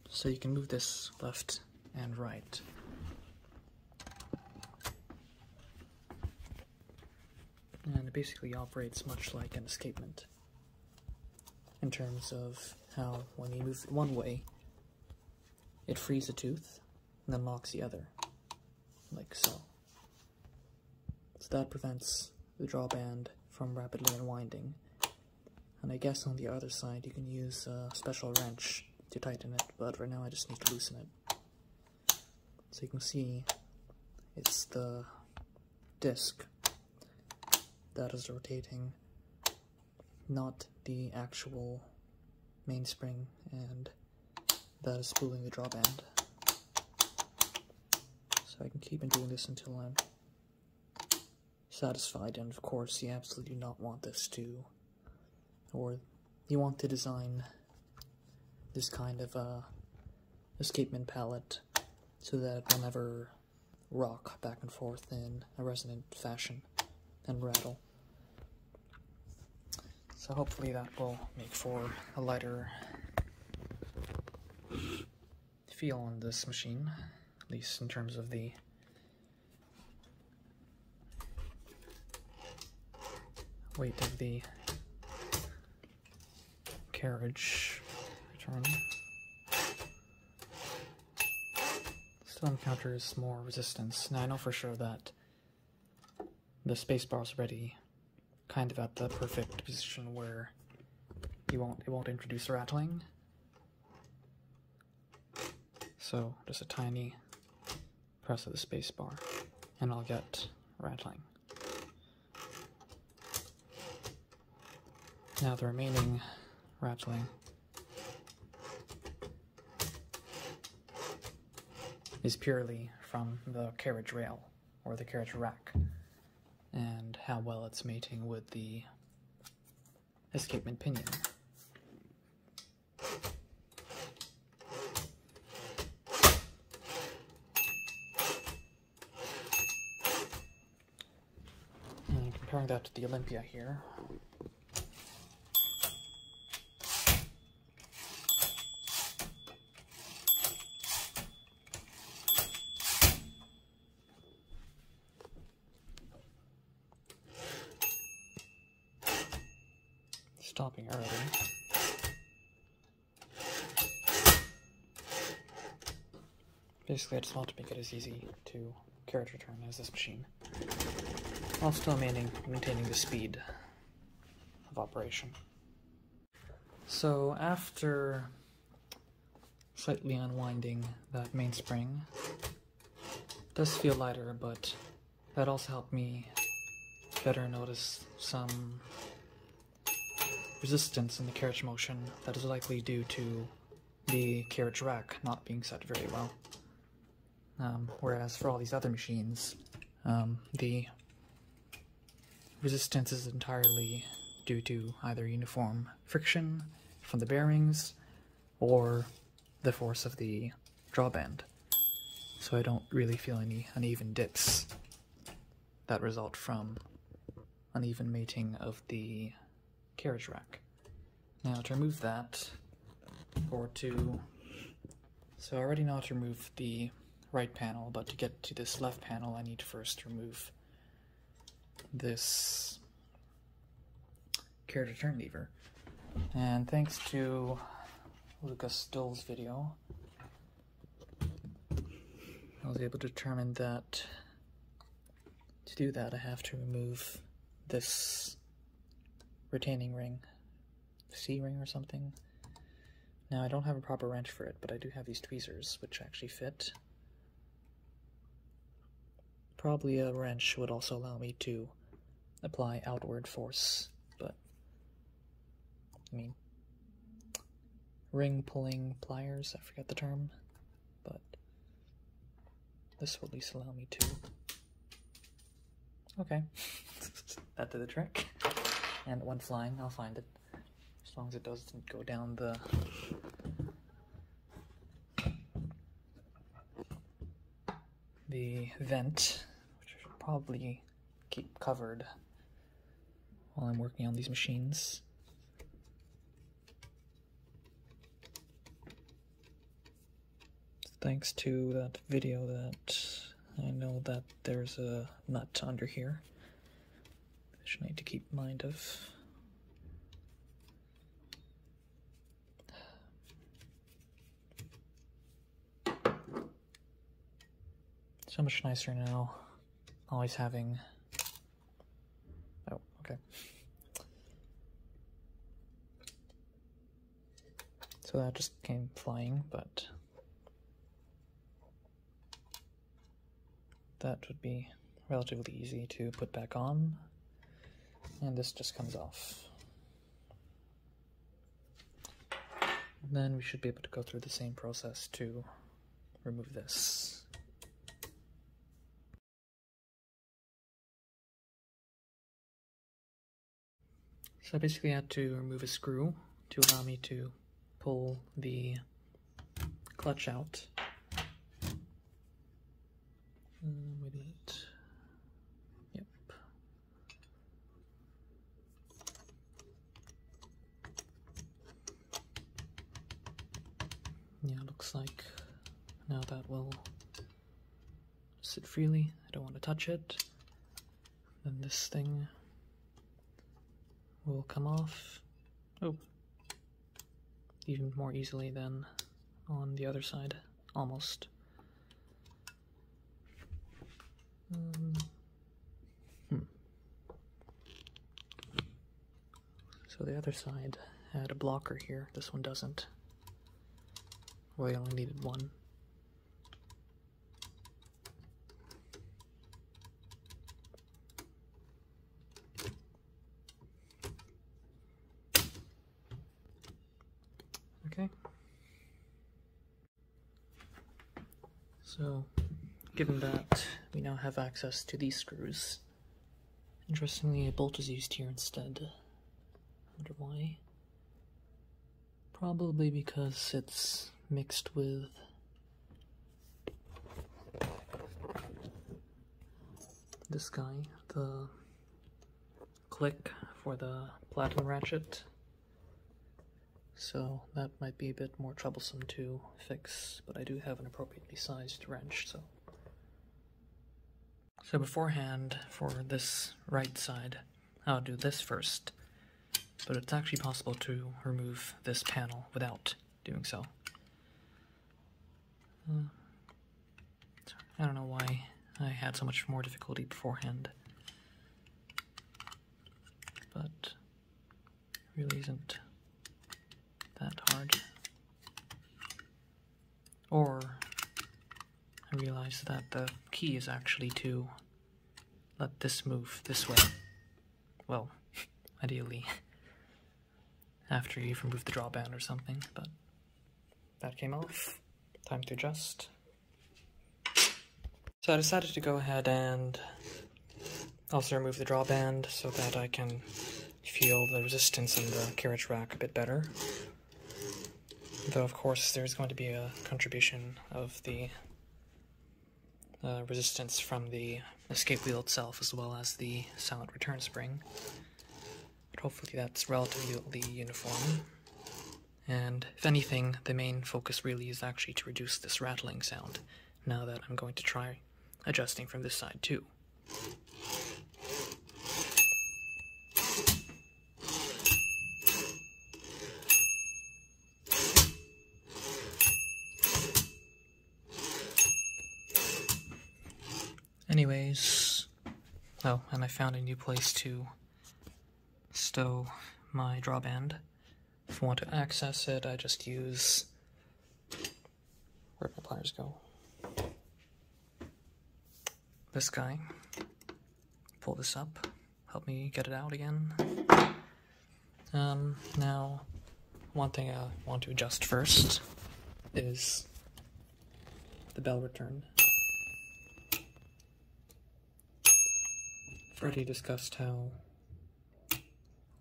So you can move this left and right. And it basically operates much like an escapement in terms of how when you move it one way, it frees a tooth and then locks the other, like so. So that prevents the drawband from rapidly unwinding. And I guess on the other side you can use a special wrench to tighten it, but right now I just need to loosen it. So you can see it's the disc that is rotating, not the actual mainspring, and that is spooling the drawband. So I can keep on doing this until I'm satisfied, and of course you absolutely do not want this to, or you want to design this kind of escapement palette so that it will never rock back and forth in a resonant fashion and rattle. So hopefully that will make for a lighter feel on this machine, at least in terms of the weight of the carriage return. Still encounters more resistance. Now I know for sure that the spacebar is already kind of at the perfect position where it won't introduce rattling. So just a tiny press of the spacebar and I'll get rattling. Now the remaining rattling is purely from the carriage rail or the carriage rack and how well it's mating with the escapement pinion. And comparing that to the Olympia here, stopping early. Basically, I just want to make it as easy to carriage return as this machine, while still maintaining the speed of operation. So after slightly unwinding that mainspring, it does feel lighter, but that also helped me better notice some resistance in the carriage motion that is likely due to the carriage rack not being set very well. Whereas for all these other machines, the resistance is entirely due to either uniform friction from the bearings or the force of the drawband. So I don't really feel any uneven dips that result from uneven mating of the carriage rack. Now to remove that, so I already know how to remove the right panel, but to get to this left panel I need to first remove this carriage return lever. And thanks to Lucas Stoll's video, I was able to determine that to do that I have to remove this retaining ring, C-ring or something. Now I don't have a proper wrench for it, but I do have these tweezers which actually fit. Probably a wrench would also allow me to apply outward force, but I mean, ring pulling pliers, I forget the term, but this will at least allow me to. Okay, that did the trick. And one flying, I'll find it, as long as it doesn't go down the vent, which I should probably keep covered while I'm working on these machines. Thanks to that video that I know that there's a nut under here, which I need to keep in mind of. So much nicer now, always having, oh, okay. So that just came flying, but that would be relatively easy to put back on, and this just comes off. And then we should be able to go through the same process to remove this. So I basically had to remove a screw to allow me to pull the clutch out. Wait a minute. Yep. Yeah, looks like now that will sit freely. I don't want to touch it. Then this thing will come off. Oh, even more easily than on the other side, almost. So the other side had a blocker here, this one doesn't. Well, I only needed one. Okay. So, given that we now have access to these screws, interestingly a bolt is used here instead. I wonder why. Probably because it's mixed with this guy, the click for the platinum ratchet. So that might be a bit more troublesome to fix, but I do have an appropriately sized wrench, so. So beforehand, for this right side, I'll do this first, but it's actually possible to remove this panel without doing so. I don't know why I had so much more difficulty beforehand, but it really isn't that hard. Or I realized that the key is actually to let this move this way well, ideally after you've removed the drawband or something, but that came off. Time to adjust. So I decided to go ahead and also remove the drawband so that I can feel the resistance in the carriage rack a bit better. Though of course there's going to be a contribution of the resistance from the escape wheel itself as well as the silent return spring. But hopefully that's relatively uniform. And if anything, the main focus really is actually to reduce this rattling sound, now that I'm going to try adjusting from this side too. Anyways, oh, and I found a new place to stow my drawband. If I want to access it, I just use... where'd my pliers go? This guy. Pull this up. Help me get it out again. Now, one thing I want to adjust first is the bell return. I've already discussed how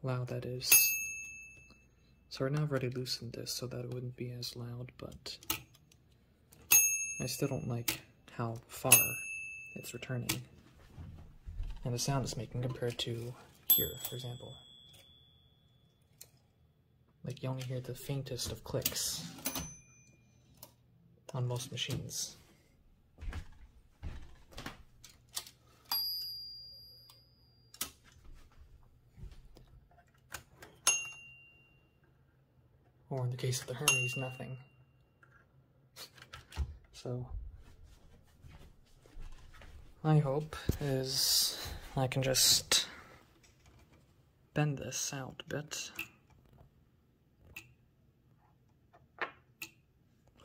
loud that is. So right now I've already loosened this so that it wouldn't be as loud, but I still don't like how far it's returning. And the sound it's making compared to here, for example. Like, you only hear the faintest of clicks on most machines. Or in the case of the Hermes, nothing. So, my hope is I can just bend this out a bit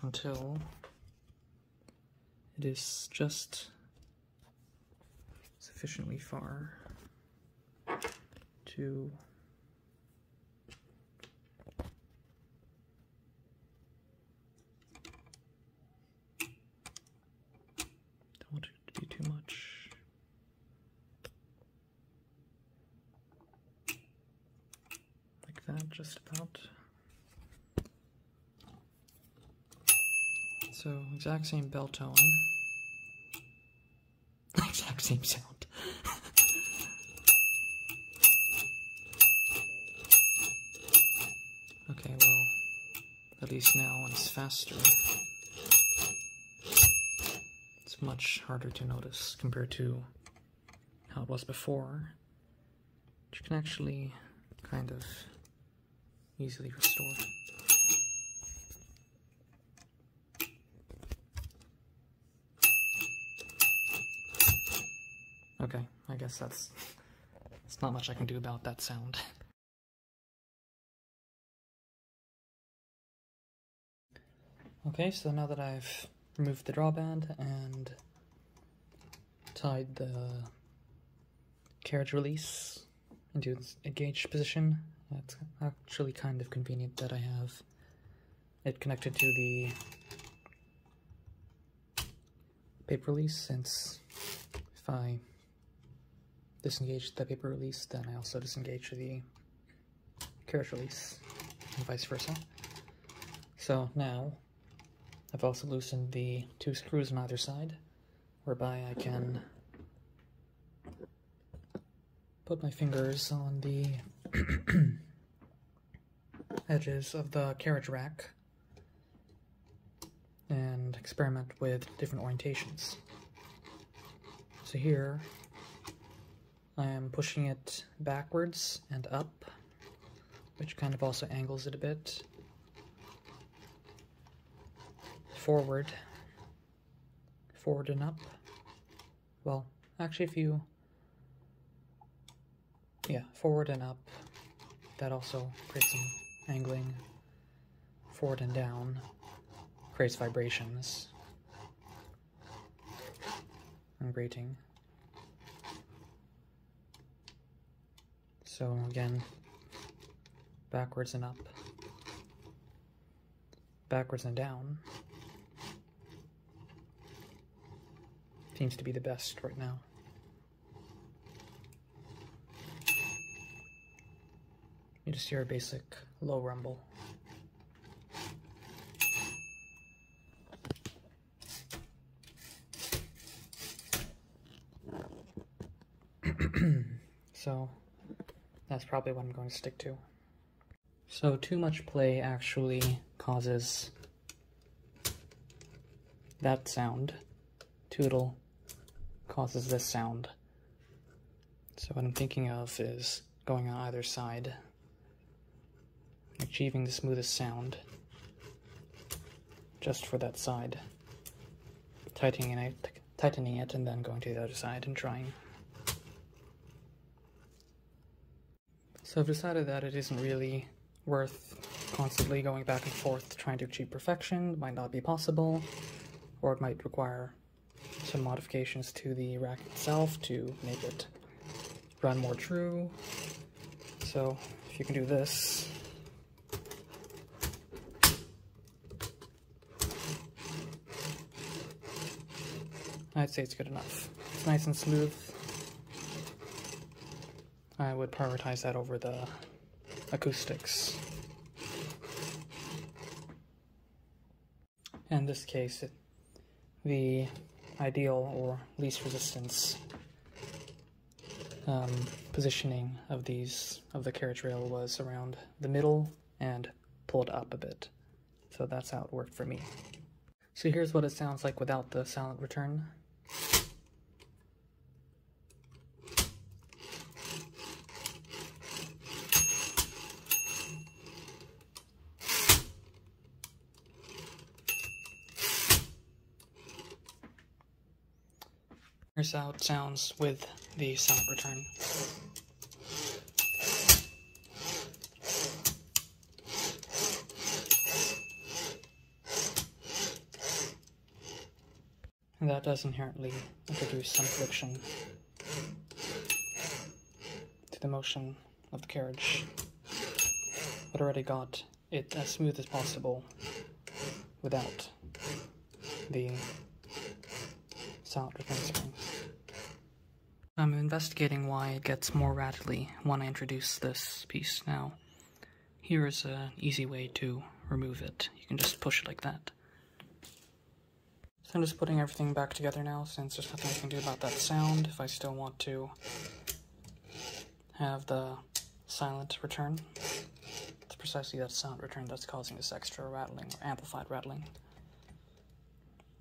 until it is just sufficiently far to be too much. Like that, just about. So, exact same bell tone. Exact same sound. Okay, well, at least now when it's faster, it's much harder to notice compared to how it was before, which you can actually kind of easily restore. Okay, I guess that's not much I can do about that sound. Okay, so now that I've removed the drawband and tied the carriage release into its engaged position, it's actually kind of convenient that I have it connected to the paper release, since if I disengage the paper release, then I also disengage the carriage release, and vice versa. So now I've also loosened the two screws on either side, whereby I can put my fingers on the edges of the carriage rack and experiment with different orientations. So here I am pushing it backwards and up, which kind of also angles it a bit. Forward and up. Well, actually forward and up, that also creates some angling. Forward and down creates vibrations and grating. So again, backwards and up, backwards and down seems to be the best right now. You just hear a basic low rumble. So that's probably what I'm going to stick to. So too much play actually causes that sound. Too little causes this sound. So what I'm thinking of is going on either side, achieving the smoothest sound just for that side, tightening it, and then going to the other side and trying. So I've decided that it isn't really worth constantly going back and forth trying to achieve perfection. It might not be possible, or it might require some modifications to the rack itself to make it run more true. So if you can do this, I'd say it's good enough. It's nice and smooth. I would prioritize that over the acoustics. In this case, the ideal or least resistance positioning of the carriage rail was around the middle and pulled up a bit. So that's how it worked for me. So here's what it sounds like without the silent return. Here's how it sounds with the silent return. And that does inherently introduce some friction to the motion of the carriage, but already got it as smooth as possible without the silent return springs. I'm investigating why it gets more rattly when I introduce this piece. Now, here is an easy way to remove it. You can just push it like that. So I'm just putting everything back together now, since there's nothing I can do about that sound if I still want to have the silent return. It's precisely that silent return that's causing this extra rattling, or amplified rattling.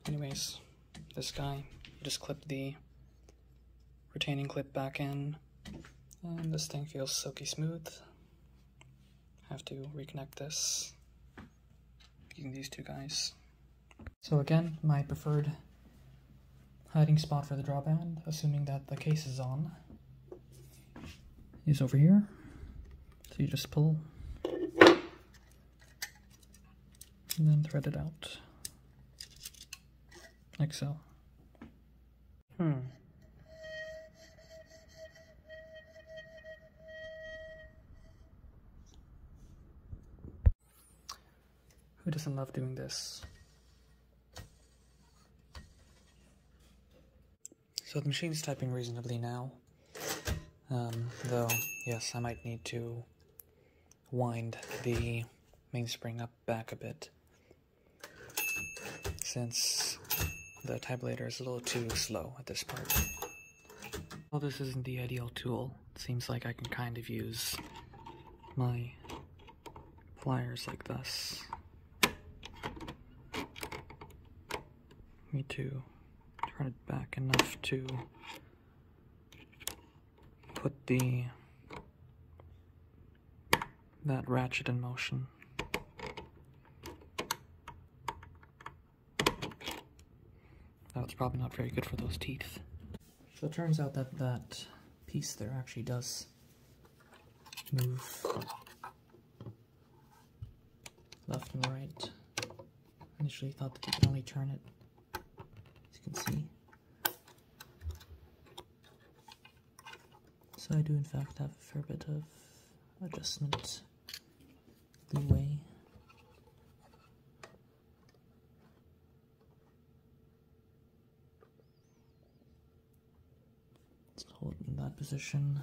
Anyways, this guy, you just clip the retaining clip back in, and this thing feels silky smooth. Have to reconnect this using these two guys. So again, my preferred hiding spot for the drawband, assuming that the case is on, is over here. So you just pull and then thread it out like so. Who doesn't love doing this? So the machine's typing reasonably now, though, yes, I might need to wind the mainspring back a bit, since the typewriter is a little too slow at this part. Well, this isn't the ideal tool. It seems like I can kind of use my pliers like this. Need to turn it back enough to put that ratchet in motion. That's probably not very good for those teeth. So it turns out that that piece there actually does move left and right. I initially thought that you could only turn it, as you can see. So I do in fact have a fair bit of adjustment leeway. Let's hold it in that position.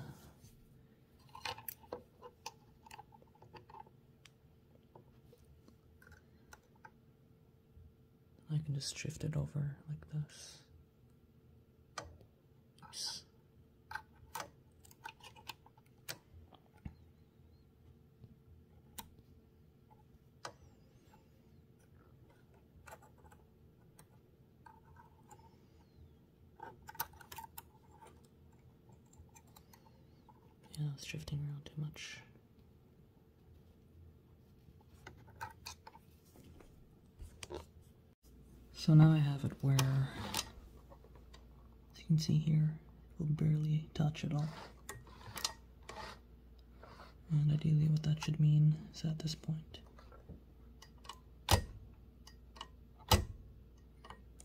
I can just shift it over like this. Nice. Yeah, it's shifting around too much. So now I have it where, as you can see here, it will barely touch at all. And ideally what that should mean is at this point,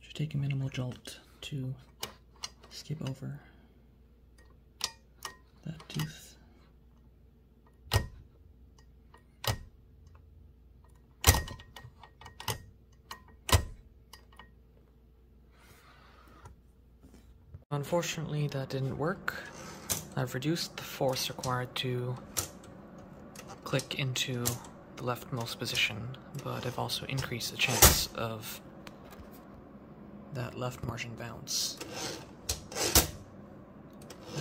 should take a minimal jolt to skip over that tooth. Unfortunately, that didn't work. I've reduced the force required to click into the leftmost position, but I've also increased the chance of that left margin bounce. That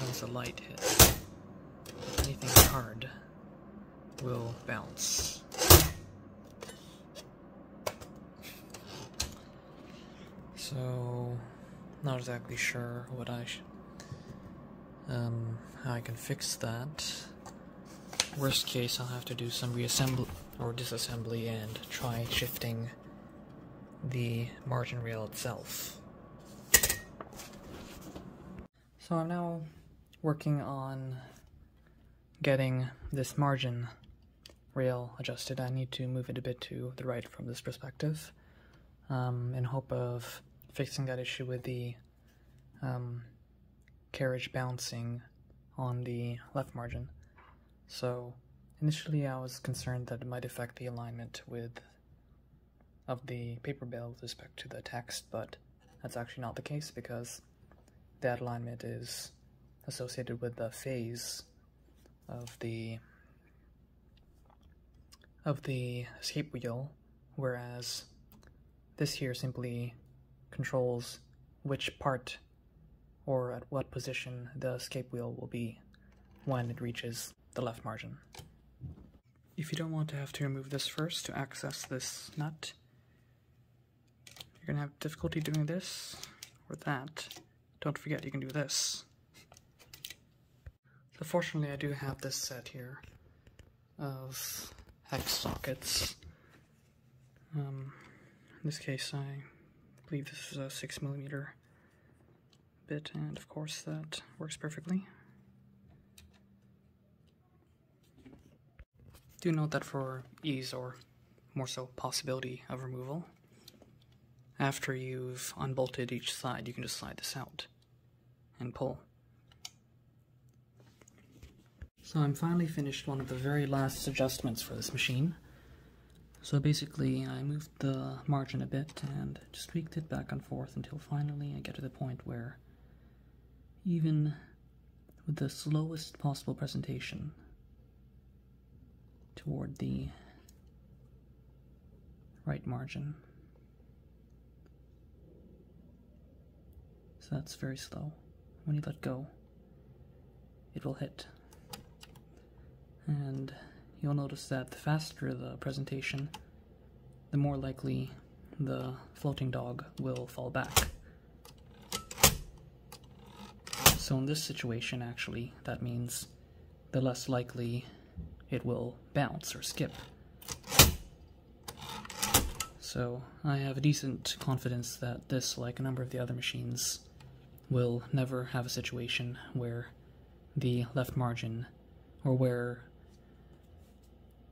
was a light hit. Anything hard will bounce. So, not exactly sure what how I can fix that. Worst case, I'll have to do some reassembly or disassembly and try shifting the margin rail itself. So I'm now working on getting this margin rail adjusted. I need to move it a bit to the right from this perspective, in hope of fixing that issue with the carriage bouncing on the left margin. So initially I was concerned that it might affect the alignment of the paper bale with respect to the text, but that's actually not the case because that alignment is associated with the phase of the escape wheel, whereas this here simply controls which part or at what position the escape wheel will be when it reaches the left margin. If you don't want to have to remove this first to access this nut, you're going to have difficulty doing this or that. Don't forget you can do this. So fortunately I do have this set here of hex sockets. In this case I believe this is a 6mm bit, and of course that works perfectly. Do note that for ease, or more so possibility of removal, after you've unbolted each side you can just slide this out and pull. So I'm finally finished one of the very last adjustments for this machine. So basically I moved the margin a bit and just tweaked it back and forth until finally I get to the point where even with the slowest possible presentation toward the right margin, so that's very slow. When you let go, it will hit. And you'll notice that the faster the presentation, the more likely the floating dog will fall back. So in this situation, actually, that means the less likely it will bounce or skip. So I have a decent confidence that this, like a number of the other machines, will never have a situation where the left margin, or where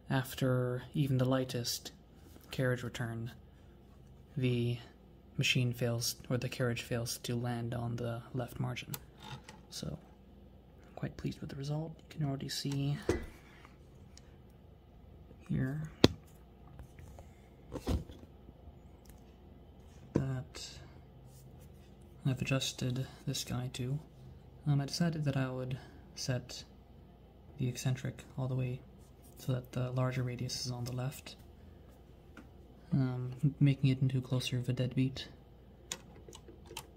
after even the lightest carriage return, the machine fails, or the carriage fails to land on the left margin. So I'm quite pleased with the result. You can already see here that I've adjusted this guy too. I decided that I would set the eccentric all the way so that the larger radius is on the left, making it into closer of a deadbeat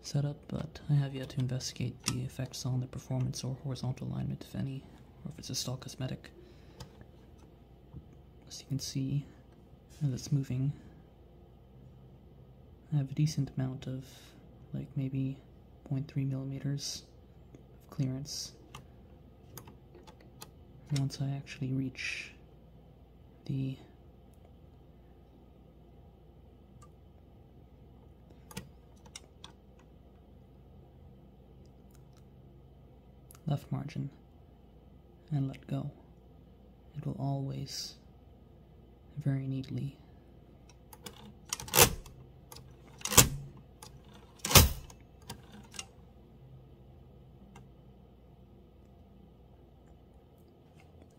setup, but I have yet to investigate the effects on the performance or horizontal alignment, if any, or if it's a stall cosmetic. As you can see, as it's moving, I have a decent amount of, like, maybe 0.3 millimeters of clearance. And once I actually reach the left margin and let go, it will always very neatly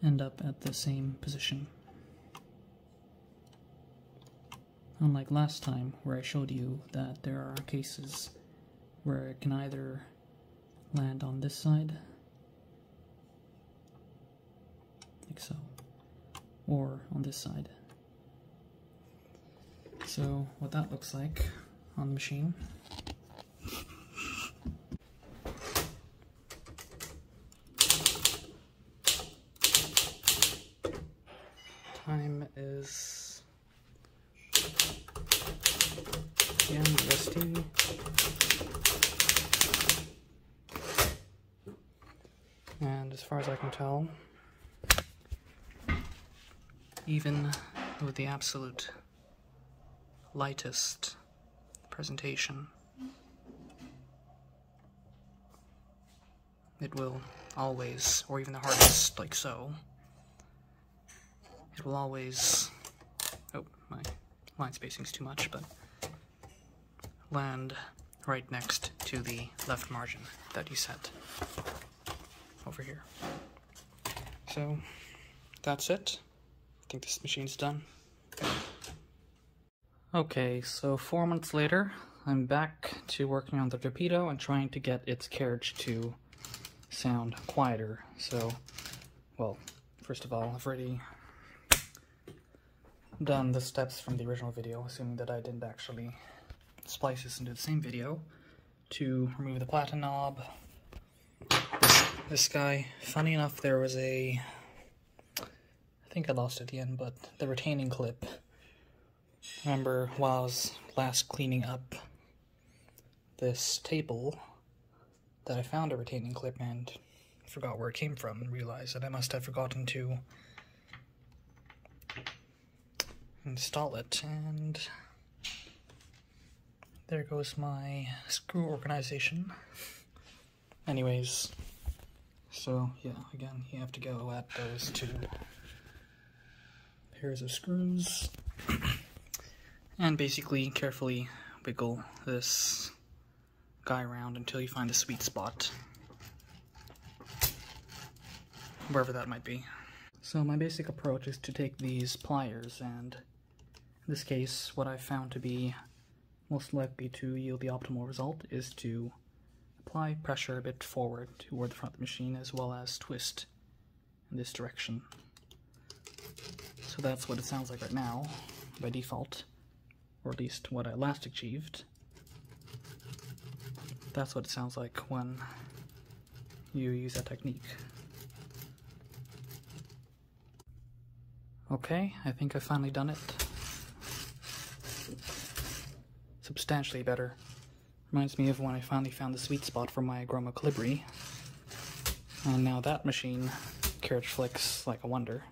end up at the same position. Unlike last time, where I showed you that there are cases where it can either land on this side, like so, or on this side. So what that looks like on the machine. Time is PM USD. And as far as I can tell, even with the absolute lightest presentation, it will always, or even the hardest, like so, it will always, oh, my line spacing's too much, but land right next to the left margin that you set over here. So that's it. I think this machine's done. Okay, so 4 months later, I'm back to working on the Torpedo and trying to get its carriage to sound quieter. So, well, first of all, I've already done the steps from the original video, assuming that I didn't actually splice this into the same video, to remove the platen knob. This guy, funny enough, there was a, I think I lost it at the end, but the retaining clip. I remember while I was last cleaning up this table that I found a retaining clip and forgot where it came from and realized that I must have forgotten to install it, and there goes my screw organization. Anyways, so yeah, again, you have to go at those two pairs of screws and basically carefully wiggle this guy around until you find the sweet spot, wherever that might be. So my basic approach is to take these pliers, and in this case, what I've found to be most likely to yield the optimal result is to apply pressure a bit forward toward the front of the machine, as well as twist in this direction. So that's what it sounds like right now, by default, or at least what I last achieved. That's what it sounds like when you use that technique. Okay, I think I've finally done it. Substantially better. Reminds me of when I finally found the sweet spot for my Groma Calibri. And now that machine carriage flicks like a wonder.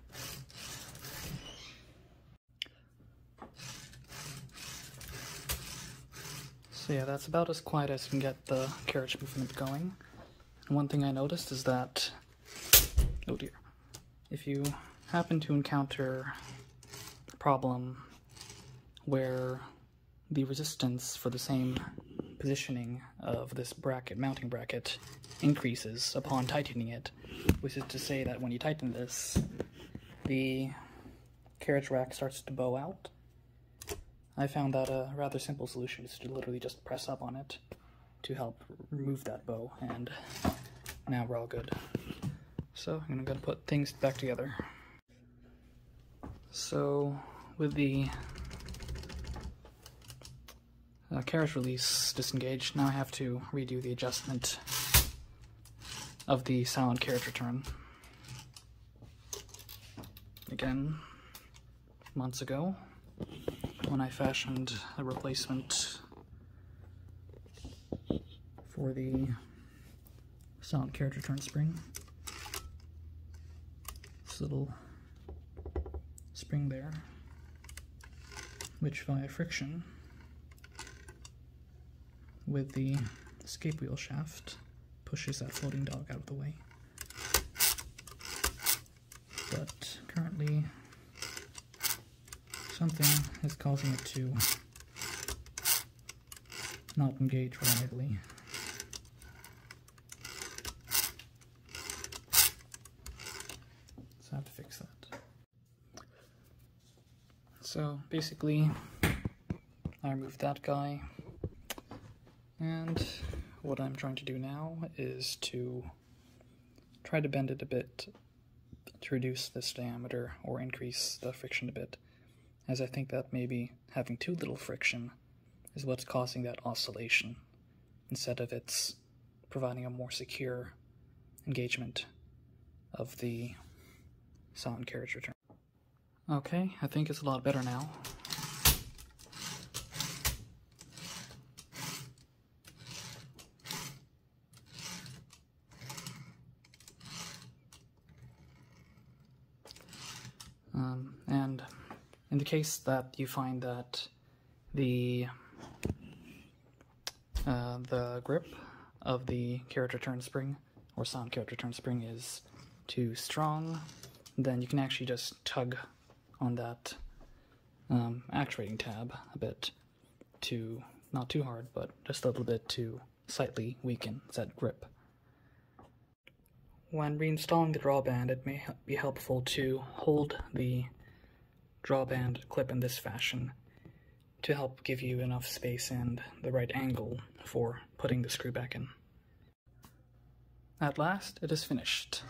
So yeah, that's about as quiet as you can get the carriage movement going. And one thing I noticed is that, oh dear, if you happen to encounter a problem where the resistance for the same positioning of this bracket, mounting bracket, increases upon tightening it, which is to say that when you tighten this, the carriage rack starts to bow out. I found that a rather simple solution is to literally just press up on it to help remove that bow, and now we're all good. So I'm gonna put things back together. So with the carriage release disengaged, now I have to redo the adjustment of the silent carriage return. Again, months ago, when I fashioned a replacement for the silent carriage return spring. This little spring there, which via friction with the escape wheel shaft pushes that floating dog out of the way. But currently something is causing it to not engage reliably. So I have to fix that. So basically, I removed that guy, and what I'm trying to do now is to try to bend it a bit to reduce this diameter or increase the friction a bit, as I think that maybe having too little friction is what's causing that oscillation, instead of it's providing a more secure engagement of the silent carriage return. Okay, I think it's a lot better now. And in the case that you find that the grip of the carriage return spring or silent carriage return spring is too strong, then you can actually just tug on that actuating tab a bit, to not too hard, but just a little bit to slightly weaken that grip. When reinstalling the drawband, it may be helpful to hold the drawband clip in this fashion to help give you enough space and the right angle for putting the screw back in. At last, it is finished.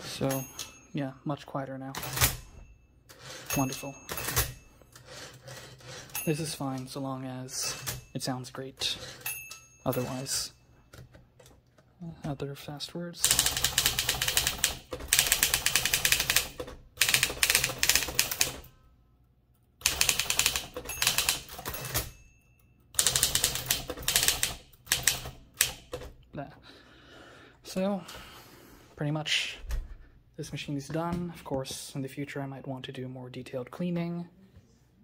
So, yeah, much quieter now. Wonderful. This is fine so long as it sounds great. Otherwise, other fast words. So, pretty much this machine is done. Of course, in the future I might want to do more detailed cleaning,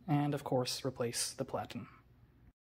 and of course replace the platen.